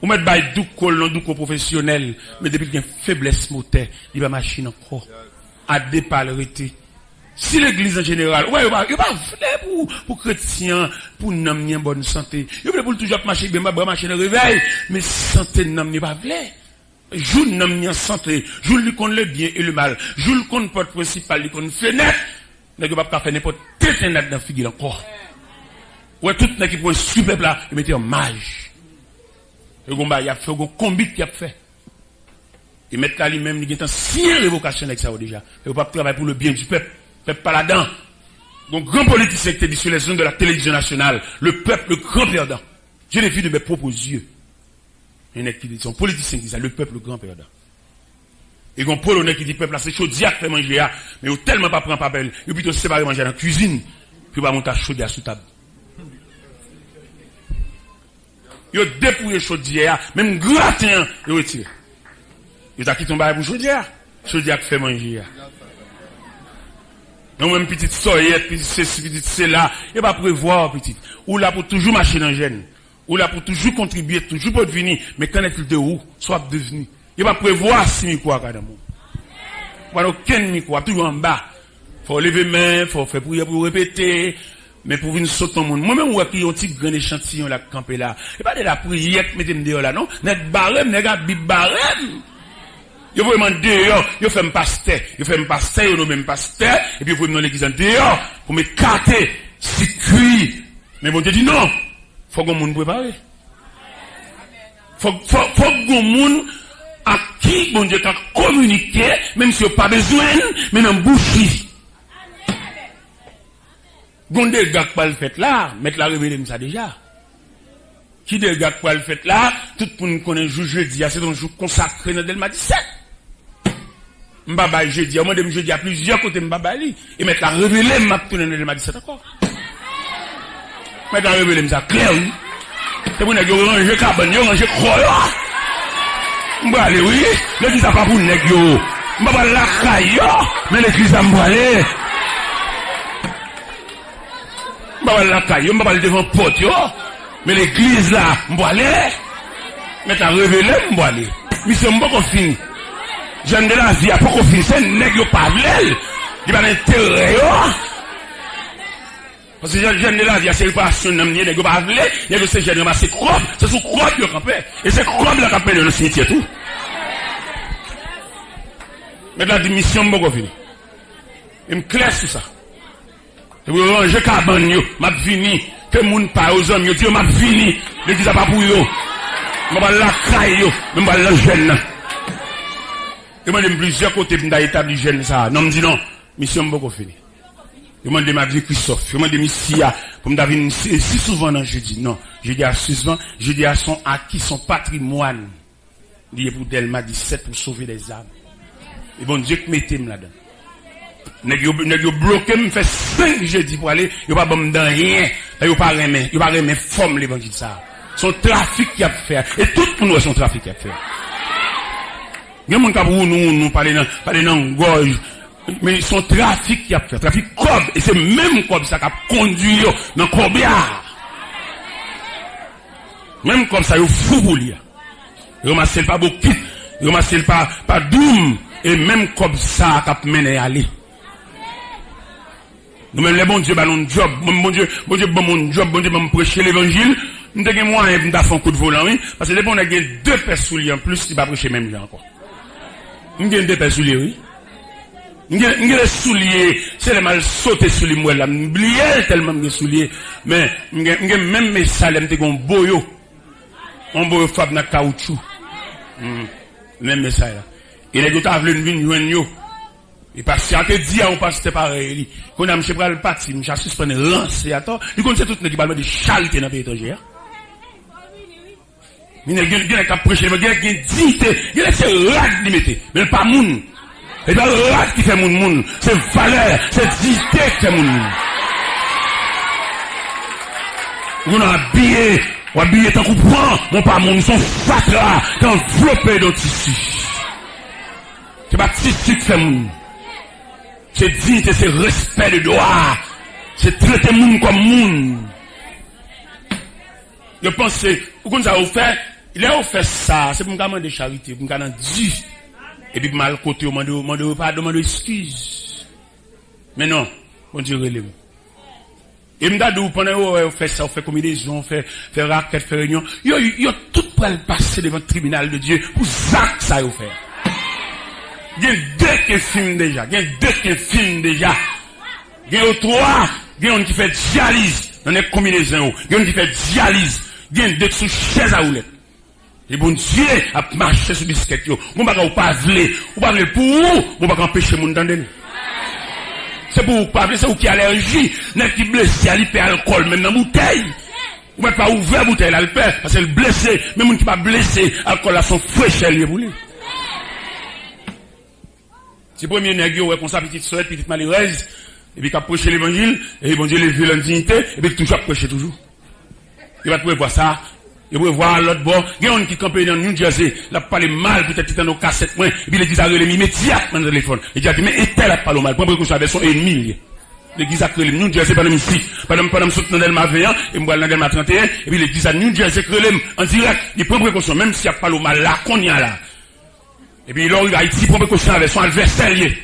Ou mettre bail douco professionnel, mais depuis qu'il y a une faiblesse moteur, il va machine encore. À dépalerité. Si l'église en général, ouais, il va pour chrétiens, pour n'am ni en bonne santé. Il veut pour toujours marcher bien, marcher de réveil, mais santé n'am ni pas vle. Joue n'am ni en santé, joue lui contre le bien et le mal, joue le contre porte principale, lui contre fenêtre, n'est pas faire n'importe quel ténèbre dans figure encore. Ouais, tout le qui prend sur peuple là, il mettait en mage. Et il a fait un combat qui a fait. Et mettre là lui-même, il a une ancienne révocation avec ça déjà. Il ne pas travailler pour le bien du peuple. Le peuple pas là-dedans. Donc, grand politicien qui dit sur les zones de la télévision nationale, le peuple, le grand perdant. Je l'ai vu de mes propres yeux. Il y en a qui disent, son politicien qui dit ça, le peuple, le grand perdant. Et un polonais qui dit, peuple là, c'est chaud, diacre fait manger, mais il tellement pas prendre papel, il plutôt séparer manger dans la cuisine, puis il va monter à chaudière sous table. Il a dépouillé chaudière, même gratin, il a retiré. Il a quitté un bail pour chaudière. Chaudière qui fait manger. Donc même petite soyette, petite ceci, petite cela, il va prévoir petite. Ou là pour toujours marcher dans le gène. Ou là pour toujours contribuer, toujours pour devenir. Mais quand est-il de où? Soit devenu. Il va prévoir si micro à cada monde. Voilà aucun micro, toujours en bas. Faut lever main, faut faire prière pour répéter. Mais pour venir sauter au monde. Moi-même, où est-ce qu'il y a un petit grand échantillon là, campé là? Et pas de la prière qui mettez dehors là, non? Net barème, net bib barème. Yo vraiment dehors, yo fait un pasteur, yo nous même pasteur, et puis vous dans l'église en dehors, pour me carter, circuit. Mais bon Dieu dit non. Faut qu'on monde préparé. Faut qu'on monde à qui bon Dieu t'a communiqué, même si on pas besoin, mais dans bouche. Gon des gars qui le fait là, mettre la révéler ça déjà. Qui des gars qui le fait là, tout le monde connaît jeudi, c'est un jour consacré dans Delma 17. M'baba jeudi, moi de jeudi à plusieurs côtés m'baba li, et mettre la révéler m'a tourner dans Delma 17 encore. Mettre la révéler ça clair oui. C'est pour nèg yo ranger cabane, yo ranger croix. M'ba aller oui, l'église a pas pour nèg yo. M'ba la caille yo, mais l'église a m'ba aller. M'ba la caille, m'ba aller devant porte yo, mais l'église là m'ba aller. Mettre la révéler m'ba aller. Mission m'ba qu'on fini. Jeune de la vie a pas qu'on fini, c'est nèg yo pas vle. Il va l'intérêt yo. Parce que jeune de la vie, c'est réparation, il n'y a pas de il y a ces jeunes, c'est croix, c'est sous croix qui est campé. Et c'est croix qui est campé dans le cimetière tout. Mais la démission, je vais finir. Il me claire sur ça. Et vous rangez cabane, m'a fini. Que le monde parle aux hommes, Dieu m'a fini. L'église n'a pas pour eux. Je vais la caille, je vais la jeune. Et moi, j'ai plusieurs côtés pour établir jeune ça. Non, me dit non, mission, je vais finir. Je demande ma vie Christophe, je demande Missia, pour me dire si souvent non, je dis non, je dis à souvent, je dis à son acquis, son patrimoine, lié pour Delma 17 pour sauver les âmes. Et bon Dieu, mettez-moi là-dedans. Nèg yo bloqué, me fait 5 jeudi pour aller, yo pas bon dans rien, yo pas remet forme l'évangile ça. Son trafic qui a fait, et tout pour nous son trafic qui a fait. Il y a mon cap où nous parler dans gorge. Mais son trafic qui a fait, trafic cob, et c'est même cob ça qui a conduit dans Corbillard. Même comme ça, il fou pour lui. Il ramasse pas beaucoup, il ramasse pas doum, et même comme ça qui a mené à aller. Nous-mêmes, les bons Dieu, mon job, mon Dieu, mon job, bon Dieu, me prêcher l'évangile, nous avons moyen de faire un coup de volant, oui, parce que les bons, on a 2 paires souliers en plus, qui va prêcher même gens encore. Nous avons 2 paires souliers, oui. M'gè souliers, c'est le mal sauté sur les mouelles là, m'oublié tellement m'gè souliers, mais m'gè même mes salem te gon boyo. On boyo fab na caoutchouc. Même mes ça là. Et les gars t'avle vinn joindre yo. Et parce que dit on passe pareil. Qu'on a monsieur pral parti, monsieur suspendre lancer attends, il connaît tout nèg parle de chalte dans pays étranger. Mais nèg gen ka prêcher, mais gen dignité, gen c'est rad limité, mais pas moun. Et dans le rad qui fait moun, c'est valeur, c'est dignité qui fait moun. On a habillé tant qu'on prend, mon pas moun, son fatra, enveloppé dans tissu. C'est pas tissu qui fait moun. C'est dignité, c'est respect de droit. C'est traiter moun comme moun. Je pense que, pourquoi ça a fait, il a fait ça, c'est pour me demander charité, pour me demander Dieu. Et puis mal côté, on demande pardon, on demande excuse. Mais non, on dit relève. Et me dit pendant on fait ça, on fait combinaison, on fait raquette, fait réunion, yo tout pour le passer devant le tribunal de Dieu pour ça que ça yo fait. Il y a 2 qui filment déjà, il y a 2 qui filment déjà. Il y a 3, il y a un qui fait dialyse. dans les combinaisons, il y a une qui fait dialyse, il y a une de sous chaise à roulette. Et bon Dieu a marché sur biscuit yo. On va pas vler, on va vler pour où, on va empêcher moun d'entendre. C'est pour pas vler, c'est ou qui allergie, n'est qui blessé à l'hyperalcool même dans bouteille. On va pas ouvrir bouteille là le père parce que le blessé, même moun qui pas blessé, alcool là son fraîcheur lié pour lui. C'est premier nèg yo comme ça petite soeur, petite malheureuse et puis qu'a prêcher l'évangile et bon Dieu les vieux l'indignité et puis toujours prêcher toujours. Il va trouver voir ça. Et vous voir l'autre bord, il y a un qui campait dans New Jersey, il a parlé mal, peut-être dans nos cassettes, et puis l'église a relé immédiatement dans le téléphone. Il a dit, mais est-elle a parlé mal, pour précaution avec son ennemi. L'église a relé New Jersey pendant ici, pendant soutenant Delma 21, et moi dans Delma 31, et puis l'église a New Jersey relé en direct, il prend précaution, même s'il a parlé mal là, qu'on y a là. Et puis il arrive à Haïti, prend précaution avec son adversaire. Et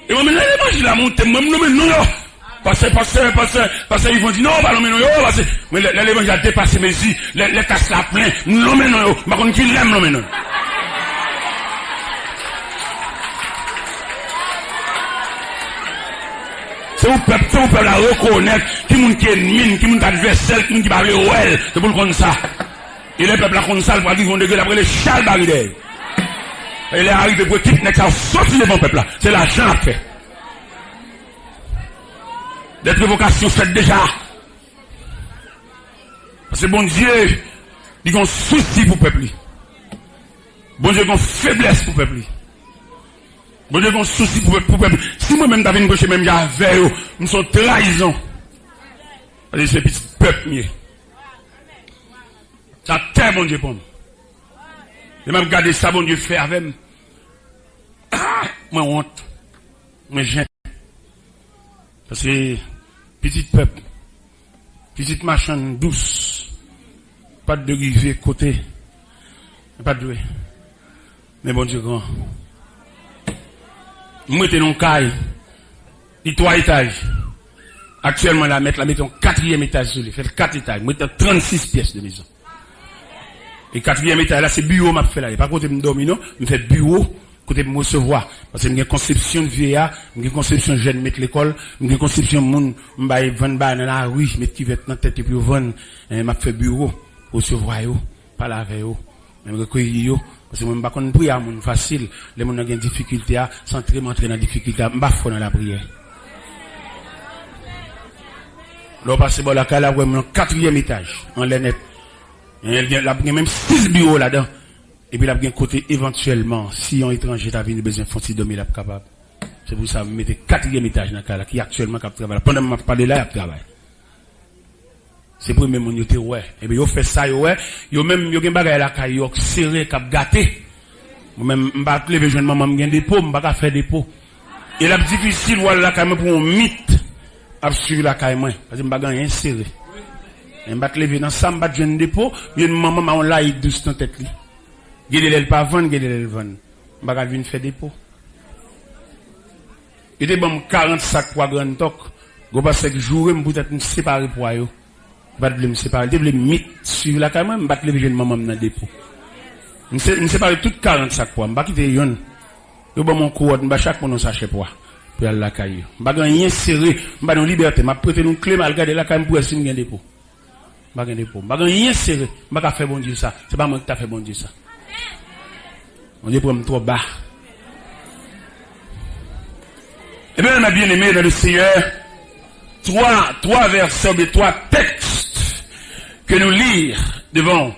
moi, maintenant, l'évangile a monté, moi, non, parce ils vont dire non, pas l'homme non, parce que l'évangile a dépassé mes yeux, les casses la plein, l'homme non, par contre, qui l'aime l'homme non. C'est où peuple la reconnaître, qui moun qui est mine, qui moun adversaire, qui moun qui parle ouais, c'est pour le comme ça. Et les peuples la comme ça, ils vont dégueuler après les chals baridés. Et les arrivés pour équipe, n'est-ce pas, sorti devant le peuple là, c'est l'argent à faire. Des provocations faites déjà. Parce que bon Dieu, il a un souci pour le peuple. Bon Dieu, il a une faiblesse pour le peuple. Bon Dieu, il a un souci pour le peuple. Si moi-même, David, je même j'avais, nous sommes trahison. C'est ce petit peuple mieux. Ça terre, bon Dieu, pour moi. Et même garder ça, bon Dieu, fait avec moi. Moi, honte. Moi, j'aime. Parce que, petit peuple, petite machine douce, pas de rivière côté, pas de. Mais bon Dieu grand. Moi, t'es dans caille, il 3 étages. Actuellement, la mettons 4e étage sur lui, fait 4 étages. Moi, t'es 36 pièces de maison. Et 4e étage, là, c'est bureau, m'a fait là. Pas côté me dormir, non, me fait bureau. Côté me recevoir parce que j'ai une conception de vieillard, j'ai une conception jeune mettre l'école, j'ai une conception monde m'baye vendre ba dans la rue, mettre qui vête dans tête et puis vendre m'a fait bureau recevoir yo, parler avec yo, même recueillir yo parce que moi m'pa connait prière monde facile, les monde ont difficulté à s'entrer entrer dans difficulté, m'pa fort dans la prière. Là passer bon la cala vraiment 4e étage en l'air il y a même 6 bureaux là-dedans. Et puis, là, bien côté, éventuellement, si un étranger t'a venu besoin de faire si dormir, là, capable. C'est pour ça que vous mettez 4e étage dans le cas là, qui actuellement cap travail. Pendant que je parle là, il travail. C'est pour même, on ouais. Et puis, vous fait ça, ouais. Vous même, vous avez un bagage là, vous serré, cap gâté. Moi-même, je vais lever jeune maman, je vais dépôt, je vais faire dépôt. Et là, difficile, voilà, quand même, pour un mythe, à suivre la caille, moi. Parce que je vais rien serré. Et je vais lever dans ça, je vais jeune dépôt, puis maman, on l'a eu douce dans tête. Gèle pas vendre, gèle vendre. Bagal vinn faire dépôt. Il était bon 40 sacs pour grand toc. Go pas 5 jours, me peut-être me séparer pour yo. Pas de me séparer, de me mettre sur la caméra, me battre les jeunes maman dans dépôt. Me séparer tout 40 sacs pour, me pas quitter yon. Yo bon mon courant, me chaque mon sachet pour aller la caille. Me pas rien serré, me pas dans liberté, m'a prêter une clé, m'a regarder la caille pour essayer de gagner dépôt. Pas gagner dépôt. Me pas rien serré, me pas faire bon Dieu ça. C'est pas moi qui t'a fait bon Dieu ça. On dit pour me trop bas. Eh bien, ma bien-aimée dans le Seigneur, trois versets, 3 textes que nous lisons devant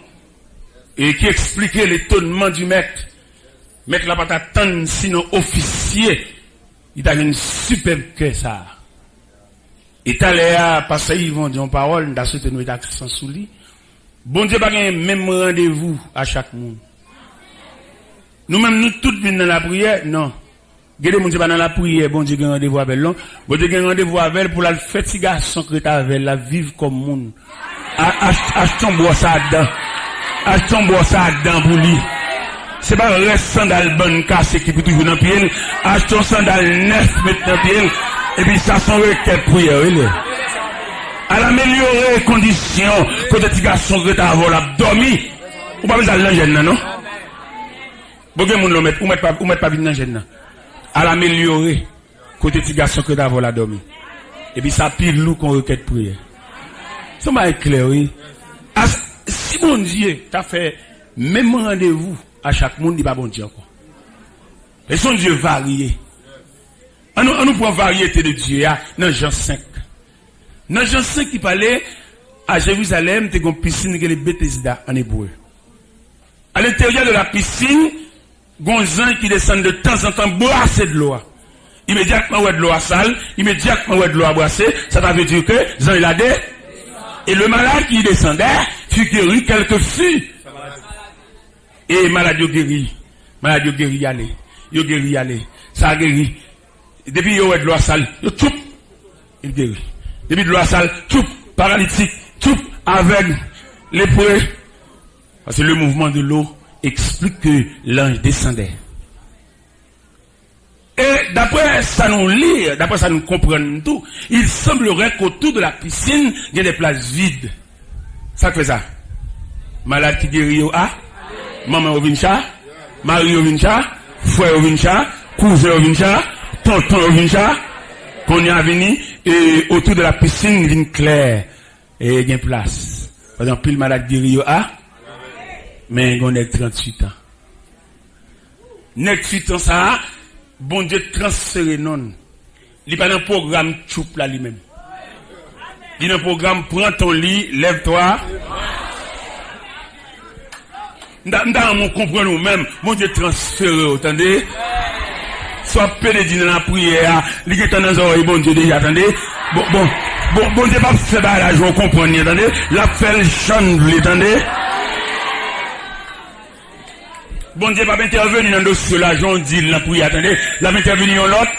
et qui expliquaient l'étonnement du maître. Maître n'a pas attendre sinon officier. Il a une superbe que ça. Et t'as l'air, parce qu'ils vont dire en parole, dans ce que nous accent sous lui. Bon Dieu, pas un même rendez-vous à chaque monde. Nous-mêmes, nous tous venons dans la prière, non. Gardez mon Dieu pas dans la prière, bon Dieu, rendez-vous avec l'homme. Bon Dieu, rendez-vous avec elle pour la faire petit garçon que tu avec la vivre comme monde. Achetons bois ça dedans. Achetons bois ça dedans pour lui. C'est pas le sandal bonne casse qui peut toujours dans pied. Achetons sandal neuf mettre dans pied. Et puis ça sont requêtes prière, à l'améliorer les conditions que les petits garçons que tu as la dormi. Ou pas besoin de l'engin, non? Bon, vous mettez pas bien dans à l'améliorer côté petit garçon que d'avoir la dormi. Et puis ça pile loup qu'on requête prière. Ça m'a clair, oui. Si mon Dieu t'a fait même rendez-vous à chaque monde, il pas bon Dieu encore. Et son Dieu varié. On nous prend variété de Dieu dans Jean 5. Dans Jean 5, il parlait à Jérusalem, il y a une piscine qui est Bethesda en hébreu. À l'intérieur de la piscine, il y a un gens qui descendent de temps en temps brasser de l'eau. Immédiatement, il y a de l'eau sale, immédiatement, il y a de l'eau brassée. Ça veut dire que Jean il a des. Et le malade qui descendait fut guéri quelque fut. Et malade guéri. Malade guéri allez. Yo guéri allez. Ça a guéri. Depuis il y a de l'eau sale, il guérit. Depuis de l'eau sale, paralytique, aveugle, lépreux. Parce que le mouvement de l'eau explique que l'ange descendait. Et d'après ça nous lit, d'après ça nous comprenons tout, il semblerait qu'autour de la piscine, il y a des places vides. Ça fait ça. Malade qui guérit au A, maman au vincha, mari au vincha, frère au vincha, cousin au vincha, tonton au vincha, qu'on y a venu, et autour de la piscine, il y a une claire, et il y a une place. Par exemple, le malade guérit au A, mais on est 38 ans. 38 ans ça, bon Dieu transféré non. Il n'est pas dans le programme choup là lui-même. Il est dans le programme prends ton lit, lève-toi. Nous comprenons nous-mêmes, mon Dieu transféré, attendez. Soit pédé dans la prière, il est dans les oreilles, bon Dieu déjà, attendez. Bon Dieu pas faire la joie, comprenez, attendez. La fait le chant, attendez. Bon Dieu pas intervenir dans le dossier là, j'en dis la prière, attendez, la intervenir dans l'autre.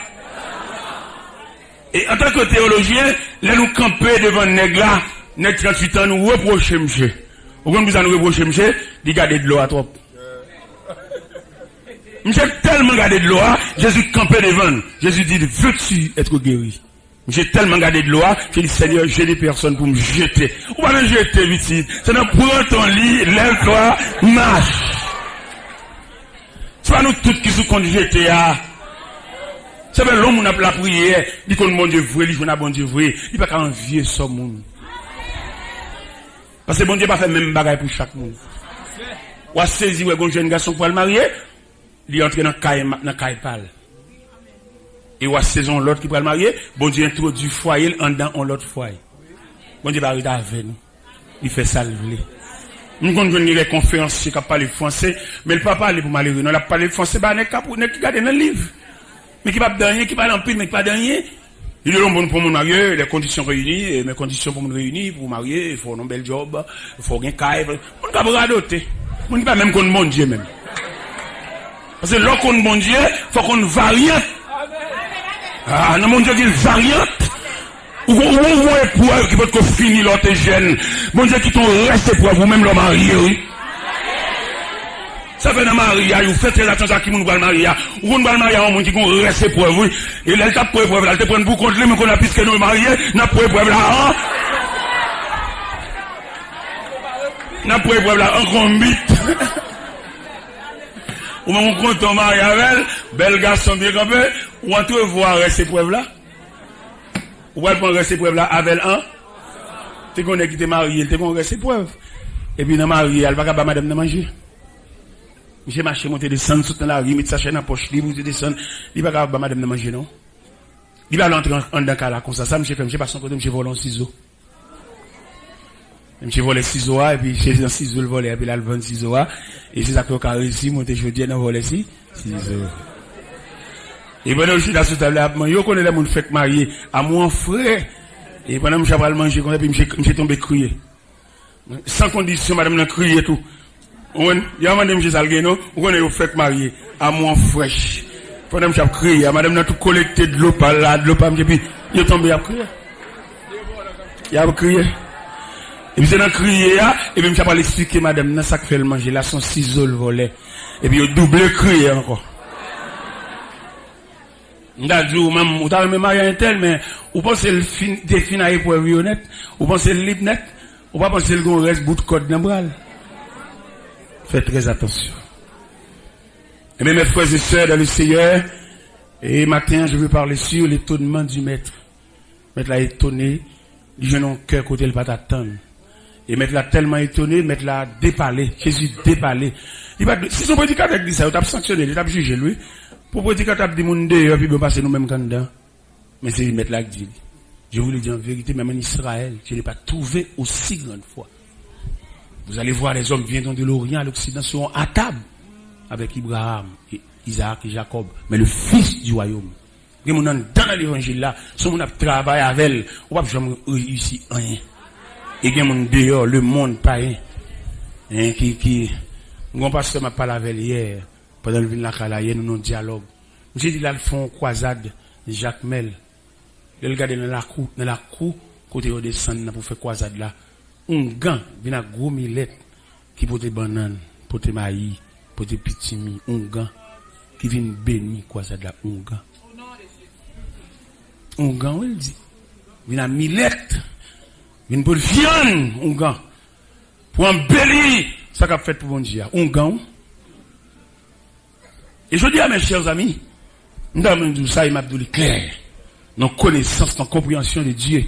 Et en tant que théologien, là nous camper devant le nègre là, nègre 38 ans, nous reprocher monsieur. Au moins vous nous reprocher monsieur, il garde de l'eau à trop. Monsieur tellement gardé de l'eau, Jésus campé devant. Jésus dit, veux-tu être guéri? J'ai tellement gardé de l'eau, j'ai dit, Seigneur, j'ai des personnes pour me jeter. Ou pas me jeter, vite. C'est dans prends ton lit, lève-toi, marche. C'est pas nous tous qui sont conduits à. C'est pas l'homme qui a la prière, dit qu'on bon Dieu vrai, il bon Dieu vrai, il va pas envier ce monde. Parce que bon Dieu pas fait même bagaille pour chaque monde. Ou a saisi un jeune garçon pour le marier, il entre dans caille pâle. Et ou a saison l'autre qui pour le marier, bon Dieu introduit foyer en dedans l'autre foyer. Bon Dieu va arriver avec nous. Il fait ça le blé. Nous avons les conférenciers qui parlent français, mais il ne parle pas pour malheureux. Non, il parle français, il ne qui garde dans le livre. Mais qui ne parle pas rien, qui parle en pile, mais qui ne parle pas rien. Il est bon pour mon marier, les conditions réunies, mes conditions pour me réunir, pour marier, il faut un bel job, il faut un caille. On ne peut pas radoter. On ne peut pas même qu'on bon Dieu même. Parce que lorsqu'on bon Dieu, il faut qu'on variante. Ah, non, mon Dieu, il variante. Ou épreuve qui peut finir l'autre jeune. Bon Dieu, qui t'ont resté pour vous-même le marié, oui. Ça fait dans le mariage, vous faites très attention à qui vous le mariage. Ou vous le mariage, on dit qu'on reste pour vous. Et là, il t'a pour épreuve là, il te prend pour contre lui, mais qu'on a puisque nous mariés, n'a pour épreuve là, hein. N'a pour épreuve là, encore un mythe. Ou on compte ton mari avec elle, bel garçon bien campé, ou on te voir rester épreuve là. Ou elle prend rester épreuve là avec un. Tu connais qui t'es marié, tu connais rester épreuve. Et puis dans marié, elle va pas madame de manger. J'ai marché, monté, descendre, soutenir la rue, mettre sa chaîne dans la poche, libre, descendre. Il va pas madame de manger, non? Il va l'entrer en d'un cas là, comme ça, monsieur fait, monsieur passe son côté, monsieur vole un ciseau. Monsieur vole ciseaux, et puis j'ai un ciseau le volet, et puis là, le vend ciseaux, et c'est ça qu'on a réussi, monter, je dis, dans volet ciseaux. Et pendant que je suis là sous table, je connais les gens qui fait marier à mon frère, et pendant que je vais manger, je suis tombé crier. Sans condition, madame n'a crié tout. Il y a un monsieur Salgueno, on connaît le fait marier à mon fraîche. Pendant que je crié, madame n'a tout collecté de l'eau par là, de l'eau par là, et puis il est tombé à crier. Il a crié. Et puis c'est dans crier, et puis je vais l'expliquer, madame, dans ça que fait le manger, là, son ciseau le volet. Et puis il a doublé crier encore. On a dit, même, on t'a même marié un tel, mais, vous pensez le définir pour être honnête, vous pensez le libre net, ou pas penser le reste bout de code dans le bras. Faites très attention. Et bien, mes frères et sœurs dans le Seigneur, et matin, je veux parler sur l'étonnement du maître. mettre là étonné, il jeune en cœur côté le pas t'attendre. Et mettre là tellement étonné, mettre là dépalé, Jésus dépalé. Il va si son prédicateur dit ça, il t'a sanctionné, il t'a jugé lui. Pour prédicateur dit mon dehors puis passer nous même candidat. Mais c'est mettre là dit. Je vous le dis en vérité, même en Israël, je n'ai pas trouvé aussi grande foi. Vous allez voir les hommes viendront de l'Orient à l'Occident seront à table avec Abraham, Isaac et Jacob, mais le fils du royaume. Et mon dans l'évangile là, si on a travaillé avec elle, on va jamais réussir rien. Et il y a mon dehors, le monde païen, mon pasteur m'a parlé avec elle hier, pendant le vin la calaye, nous avons dialogue. J'ai dit là, ils font croisade, Jacques Mel. Il regarde dans la cour, côté où descend pour faire croisade là. Un gant, vient à gros millet, qui porte des bananes, porte des maïs, porte des petits mi, un gant, qui vient bénir croisade là, un gant. Un gant, il dit, vient à millet, vient pour viande, un gant. Pour embellir, ça qu'a fait pour bon Dieu, un gant. Et je dis à mes chers amis, nous avons dit ça, il m'a dit clair. Nos connaissances, nos compréhensions de Dieu.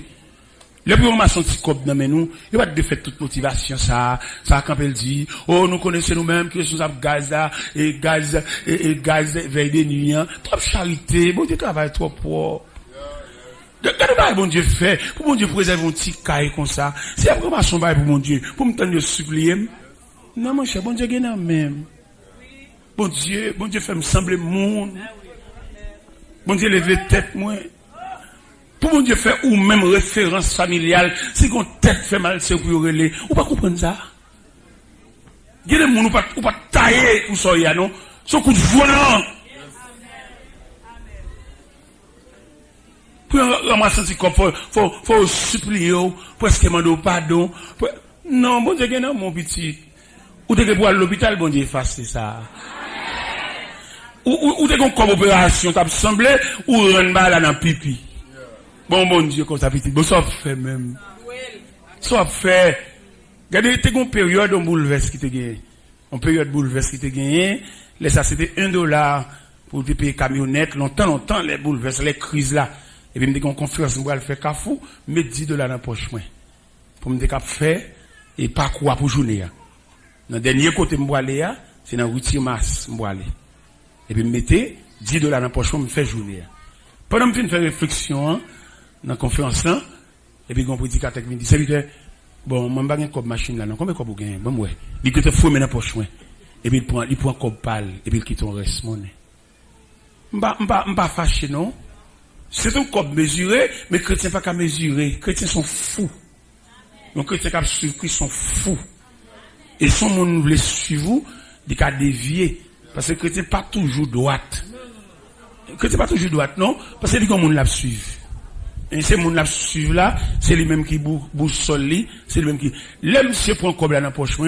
Le premier senti comme dans nous, il va te faire toute motivation, ça, quand elle dit, oh, nous connaissons nous-mêmes, que nous avons gaz là, et gaz, veille des nuits, trop charité, bon Dieu travaille trop pour. Regardez bon Dieu fait, pour bon Dieu préserve un petit caille comme ça. C'est après ma sombre pour mon Dieu, pour me tendre supplier. Non, mon cher, bon Dieu, gagne même. Bon Dieu fait me sembler monde. Bon Dieu, lever tête, moi. Pour mon Dieu faire ou même référence familiale, si qu'on tête fait mal, c'est pour relayer. Ou pas comprendre ça? Il y a des gens ou pas tailler pour ça, non? Son coup de volant. Pour ramasser comme faut supplier, presque demander pardon. Non, bon Dieu, non, mon petit. Ou t'es pour aller à l'hôpital, bon Dieu, effacer ça. Ou t'es comme opération, t'as semblé, ou rendre là dans pipi. Bon Dieu, comme ça, petit. Bon, ça fait même. Ça fait. Regardez, t'es une période de bouleverse qui te gagne. Une période de bouleverse qui te gagne. Les ça, c'était $1 pour te payer camionnette. Longtemps, les bouleverses, les crises là. Et puis, me dit qu'on conférence, on va le faire cafou, mais $10 dans la poche, moi. Pour me dire qu'on fait, et pas quoi pour journée. Dans le dernier côté, m'boaller, c'est dans routier masse, m'boaller. Et puis, me mettez $10 dans la poche, pour me faire journée. Pendant que je fais réflexion, dans la conférence là, et puis, on prédicateur me dit, serviteur, bon, moi, je n'ai pas de machine là, non, combien de cob gagne? Bon, ouais. Il dit que tu fous dans la poche, et puis, il prend un cob pâle, et puis, il quitte ton reste, monnaie. M'pas fâché, non? C'est un cob mesuré, mais les chrétiens pas qu'à mesurer. Les chrétiens sont fous. Les chrétiens qui suivent Christ sont fous. Et si on veut suivre, ils ont dévier. Parce que les chrétiens pas toujours droite. Les chrétiens pas toujours droite, non? Parce que les gens la suivent. Et ces gens la suivent là, c'est les mêmes qui bouge sol li, c'est les mêmes qui. Là, monsieur prend cob là dans la poche,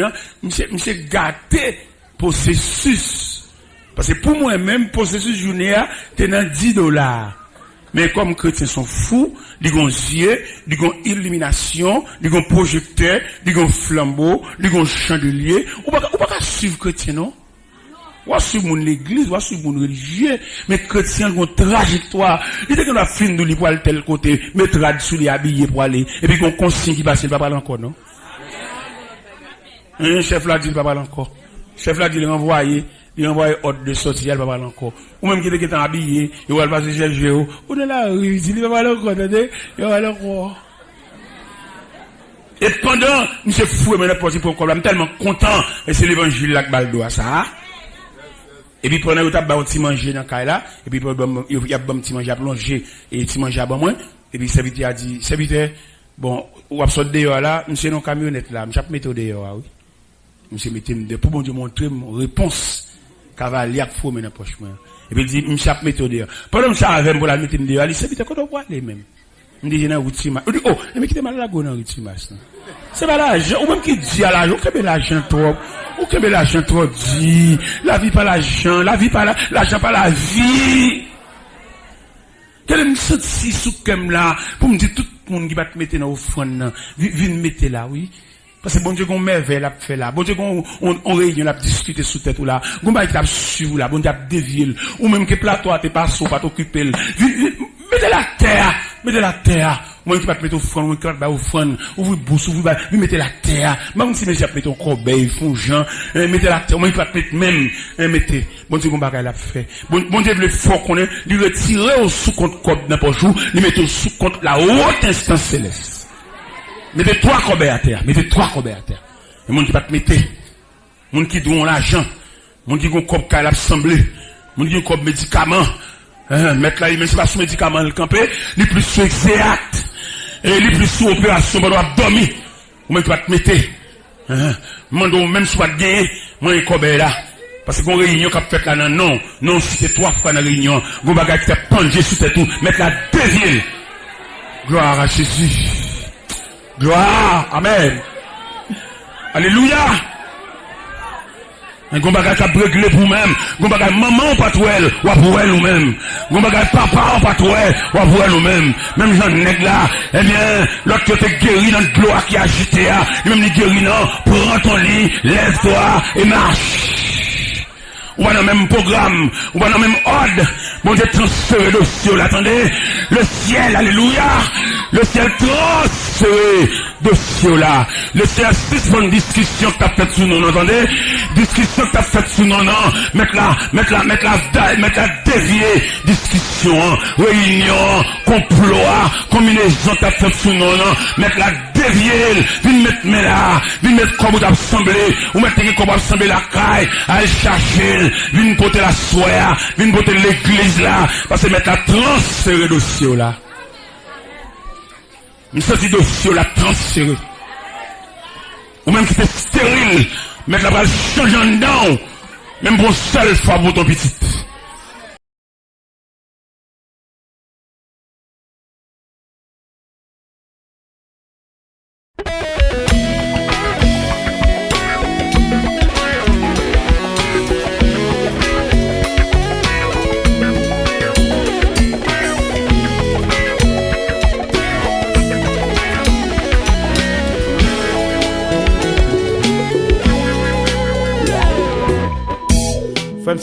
monsieur gâté processus. Parce que pour moi-même, processus journée, t'es dans $10. Mais comme les chrétiens sont fous, ils ont yeux, ils ont illumination, ils ont projecteur, ils ont flambeau, ils ont chandelier. Ou pas suivre les chrétiens, non? Ou pas suivre l'église, ou pas suivre mon religieux. Mais les chrétiens ont une trajectoire. Ils disent qu'on a fini de pour aller tel côté, mettre sous les habillés pour aller. Et puis qu'on consigne qui passe, il ne va pas parler encore, non? Un chef là dit, il ne va pas parler encore. Chef là dit, il renvoyer. Il envoie ordre de sortie, il va parler encore. Ou même qui est habillé, il va passer chercher, ou de la rue, il va parler encore, attendez, il va parler encore. Et pendant, monsieur fou, mais n'importe pour quoi, je suis tellement content, et c'est l'évangile là que baldo à ça. Et puis pendant, il y a un petit manger dans le cas là, et puis il y a un petit manger à plonger, et un petit manger à bon moins, et puis le serviteur a dit, serviteur, bon, ou absorbe dehors là, monsieur non camionnette là, monsieur mettre dehors, oui. Monsieur mettez pour bon Dieu montrer mon réponse. Cavalier fou mais dans poche moi. Et puis il dit monsieur mettre dehors. Pendant que ça avec pour la mettre dehors, il dit quand on voit les même. Il dit dans route ma. Il dit oh, mais qui te mal la go dans route ma. C'est pas l'argent, ou même qui dit à l'argent, que l'argent trop. Ou que l'argent trop dit, la vie pas l'argent, la vie pas l'argent pas la vie. Quel me senti sous comme là pour me dire tout le monde qui va te mettre dans offrande, viens mettre là oui. Parce que bon Dieu, qu'on merveille l'a fait là. Bon Dieu, qu'on réunion l'a discuté sous tête ou là. Qu'on va être suivre là. Bon Dieu, dévier. Ou même que plateau, t'es pas sous, pas t'occuper. Mettez la terre. Moi qui va te mettre au front, moi qui va te mettre au front, ouvre bouche, ouvre, mettez la terre. Même si monsieur mettre au corbeil, font Jean, mettez la terre, moi qui va te mettre même, mettez. Bon Dieu, mon bagage l'a fait. Bon Dieu, le fort qu'on est, lui retirer au sous compte corps n'importe jour, lui mettez au sous compte la haute instance céleste. Mettez 3 corbeilles à terre, mettez 3 corbeilles à terre. Et mon qui va te mettre, mon qui doit l'argent, mon qui a un corps qu'à l'assemblée, mon qui a un corps médicament, mettre là, mais c'est pas sous médicament le campé, les plus sous exact, et les plus sous opération, on doit dormir, ou même tu vas te mettre, même si tu vas te gagner, moi, un corbeille là. Parce qu'on réunion qu'a fait là, non, si c'est 3 fois dans la réunion, vous bagage qui t'a pendu sur tête tout, mettre la deuxième. Gloire à Jésus. Gloire, amen. Alléluia. Un bon bagage qui a réglé pour même. Un bagage maman pas toi elle, ou pour elle ou même. Un bagage papa pas toi elle, ou pour elle ou même. Même Jean nègre là, eh bien, l'autre qui était guéri dans le gloire qui a agité, même les guéri non, prends ton lit, lève-toi et marche. Ou pas dans le même programme, ou pas dans le même ordre. Bon Dieu transféré le ciel, attendez. Le ciel, alléluia. Le ciel transféré de ciel là. Le ciel suspend discussion que tu as faite sous nous, entendez? Discussion que tu as faite sous nous, non. Mettre la dévier. Discussion, réunion, complot, combinaison que tu as faite sous nous, non. Mettre la dévier. Viens mettre là. Viens mettre comme vous assemblé. Ou mettre comme vous assemblé la caille. Allez chercher. Viens porter la soie. Viens porter l'église là. Parce que mettre la transféré de ciel là. Une sortie de ciel la transféré. Ou même qui était stérile. Mettre la balle changeant dedans. Même pour une seule fois pour ton petit.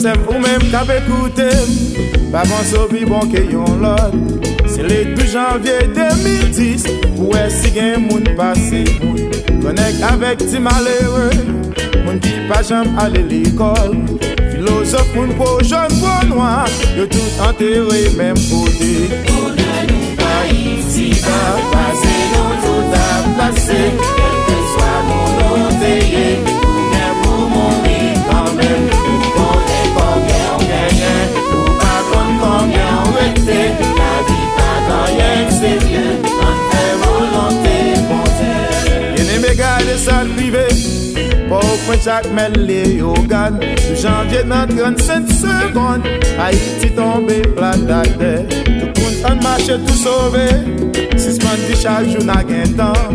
C'est vous même qui avez écouté, pas bon sauver bon que yon l'autre. C'est le 12 janvier 2010, où est-ce qu'il y a un monde passé, connect avec ti malheureux, monde qui pas jamais allé l'école. Philosophe moun pour jeune pour noir, de tout enterré même côté. On a nous pas ici, pas passé, nous tout a passé, quel que soit mon oteillé, ou pour mourir quand même. Combien on était, la vie pas dans rien sérieux, on fait volonté pour Dieu. Bien aimé garder ça privé, pour point chaque mêle les organes. De janvier dans 35 secondes, Haïti tombé plat à terre. Tout le monde en marche tout sauvé, suspendit chaque jour n'a qu'un temps.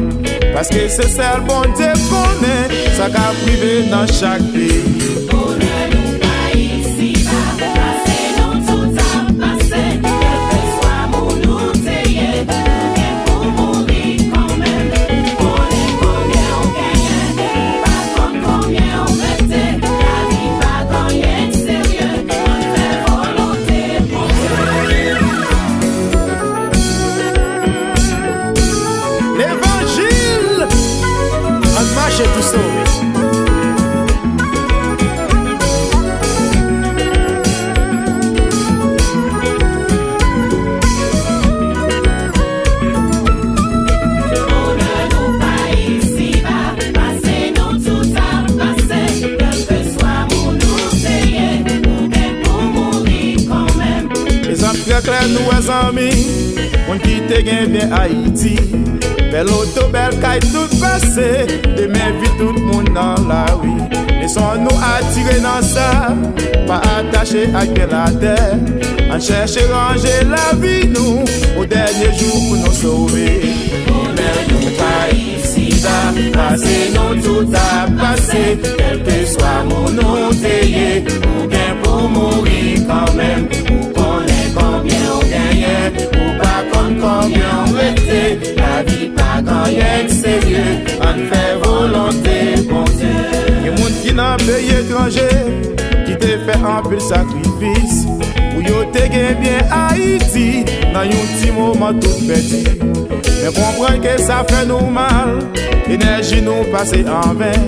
Parce que c'est ça le bon Dieu qu'on est, ça qu'a privé dans chaque pays. Nous amis, on qui te gagne bien Haïti. Belle auto, belle caille, tout passé. Demain, vie tout le monde dans la rue. Laissons-nous attirer dans ça, pas attacher à la terre. On cherche ranger la vie, nous, au dernier jour pour nous sauver. Mais nous pas ici, passer, nous tout a passé. Quel que soit mon oteillé, ou bien pour mourir quand même. Combien on gagne, ou pas comme combien on était. La vie pas quand y'a sérieux, on fait volonté pour Dieu. Y'a moun qui n'a payé étranger, qui te fait un peu de sacrifice. Ou yo te gen bien Haïti, dans yon petit moment tout petit. Mais comprendre que ça fait nous mal, énergie nous passe en vain.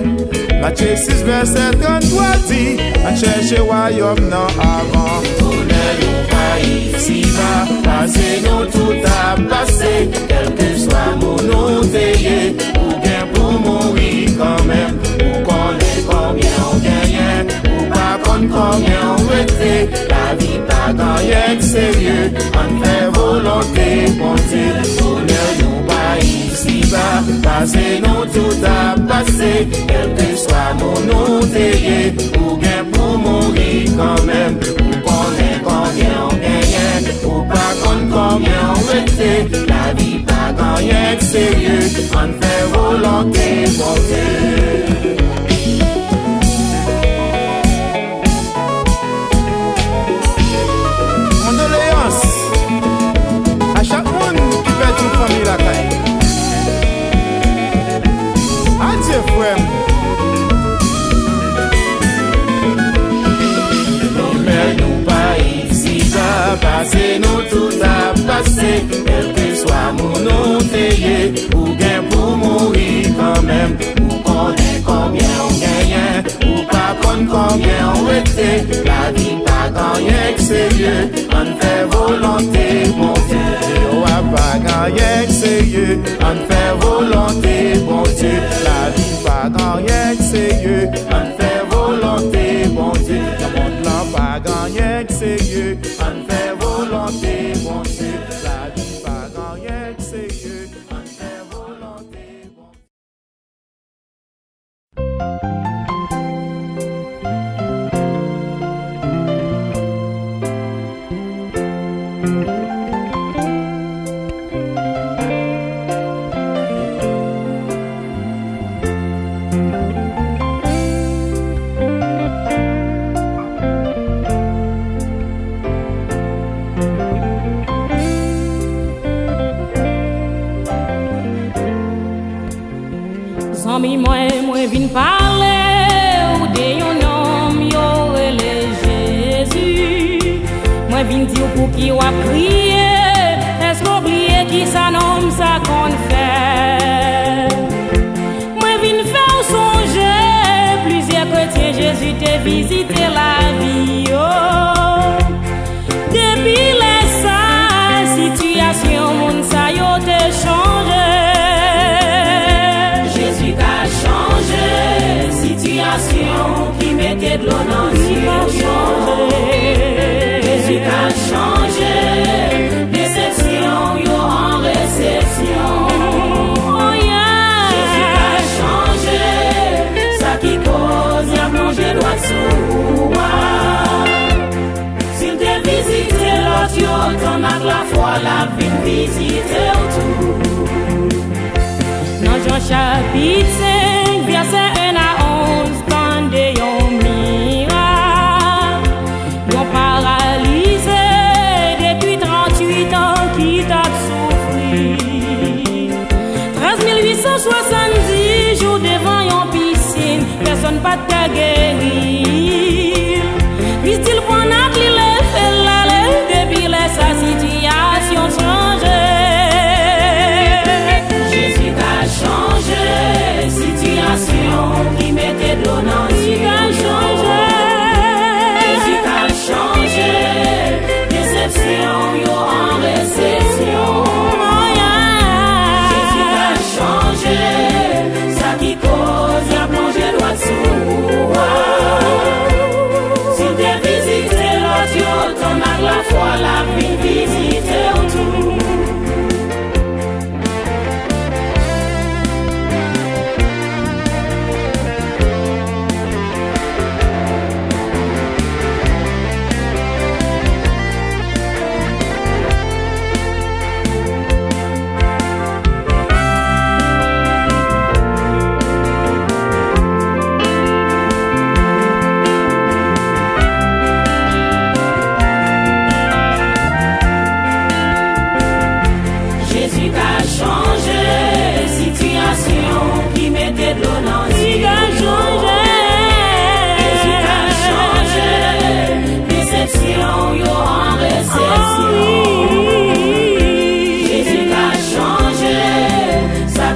Matthieu 6 verset 33 dit, on cherche royaume non avant. On est yon pays si bas, passez nous tout à passer, quel que soit mon nom payé, ou bien pour mourir quand même, ou connaît combien on gagne, ou pas combien on était, la vie pas gagne sérieux, on fait volonté bon Dieu, on est yon pays si bas, passez nous tout à passer, quel que soit mon nom payé, ou bien pour mourir quand même, ou connaît combien on gagne, ou pas combien on était, la vie pas gagne sérieux, on fait volonté bon Dieu. À chaque monde qui fait une famille la caille. Adieu frère. Mais nous pas ici, passez-nous tout à passer. Quel que soit mon nom payé, ou bien pour mourir quand même. Ou connaît combien on gagne, ou pas combien on était. La vie pas gagne sérieux, on fait volonté bon Dieu. Pas gagner sérieux, on fait volonté bon Dieu. La vie pas gagner sérieux, on fait volonté bon Dieu. Le monde là pas gagner sérieux, on fait volonté bon Dieu. La vie pas gagner sérieux, on fait volonté bon Dieu. Zami moi vin parler ou de yon nom yo rele Jésus. Moi vin dire pour qui ou a crier, est-ce qu'oublier qui sa nom ça qu'on fait. Moi vin faire songer, plusieurs chrétiens Jésus te visité la vie. Oh. Depuis la situation, moun sa yo te changé. Situation qui mettait de l'eau dans le Jésus a changé, déception yo en réception. Oh yeah. Jésus a changé, ça qui cause y'a plongé droit sous moi. S'il te visite l'autre yo, ton ak la foi la vie visiter tout. Dans Jean chapitre 5 verset 1 à 11, tendez yon miracle, yon paralysé depuis 38 ans qui t'a souffri. 13 870 jours devant yon piscine, personne pas t'a guéri. Puisse-t-il prendre li le fait l'aller depuis sa situation changée. Jésus a changé, situation qui mettait de l'eau dans le Jésus a changé, Jésus a changé, déception yo en réception. Oh yeah. Jésus a changé, ça qui cause y'a plongé droit sous moi.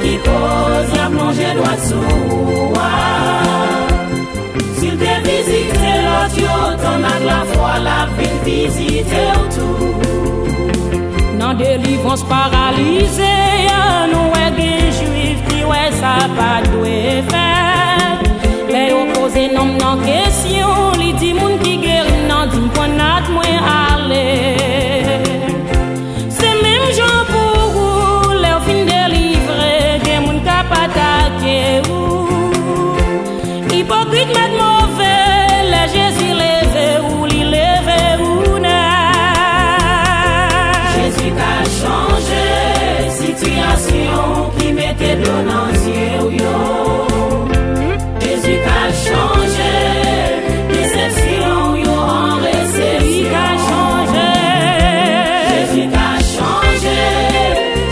qui cause la plongée droit sous. S'il te visite l'autre, ton a la foi, la vie visite tout. Dans délivrance paralysée, nous est des juifs qui ouais ça pas doué faire. Les opposés non en question, les dix moun qui guérit non dit qu'on a moins aller. C'est même gens pour vous, les fin délivrer, des moun qui pas attaquer vous. Hypocrite met mauvais, les Jésus levé ou li levé ou n'a. Jésus a changé situation qui mettait de l'eau dans les yeux. Jésus a changé déception yo en réception. Jésus a changé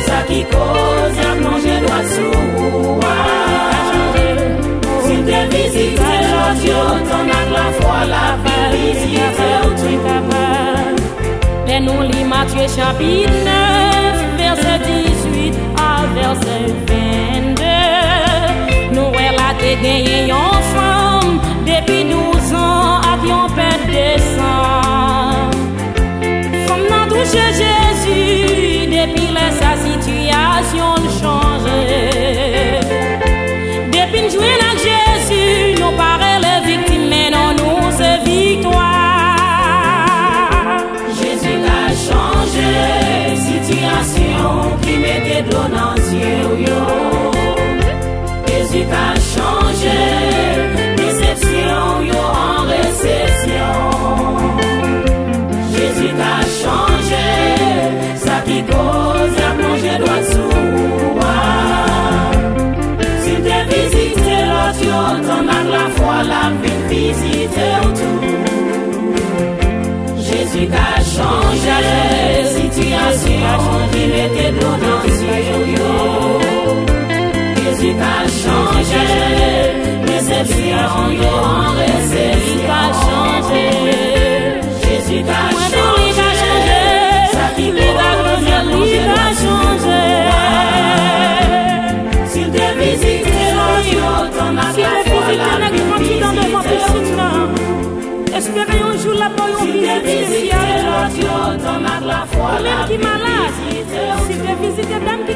ça qui cause la plongée droit sous. S'il te visite l'audio, ton a la foi, la vie visite tout. Les nous lit Matthieu chapitre 9, verset 18 à verset 22. Nous la te gagné en femme depuis 12 ans avion pète de sang. Femme n'a touché Jésus depuis sa situation changé. Depuis nous jouer avec Jésus, nous paraît les victimes mais non nous c'est victoire. Jésus a changé situation qui mettait de l'eau dans les yeux. Jésus a changé déception yo en réception. Jésus a changé ça qui cause la plongée droit sous. S'il te visite l'autre, ton a la foi, la vie visite tout. Jésus a changé situation qui mettait de l'eau dans les yeux. Jésus a changé, déception yo en réception. Jésus a changé, ça qui cause la plongée droit sous. S'il te visite l'audio, ton a la foi, la vie visite tout. Espérez un jour la boy S'il te visite l'audio, ton a la foi, la vie visite tout. S'il te visite dame qui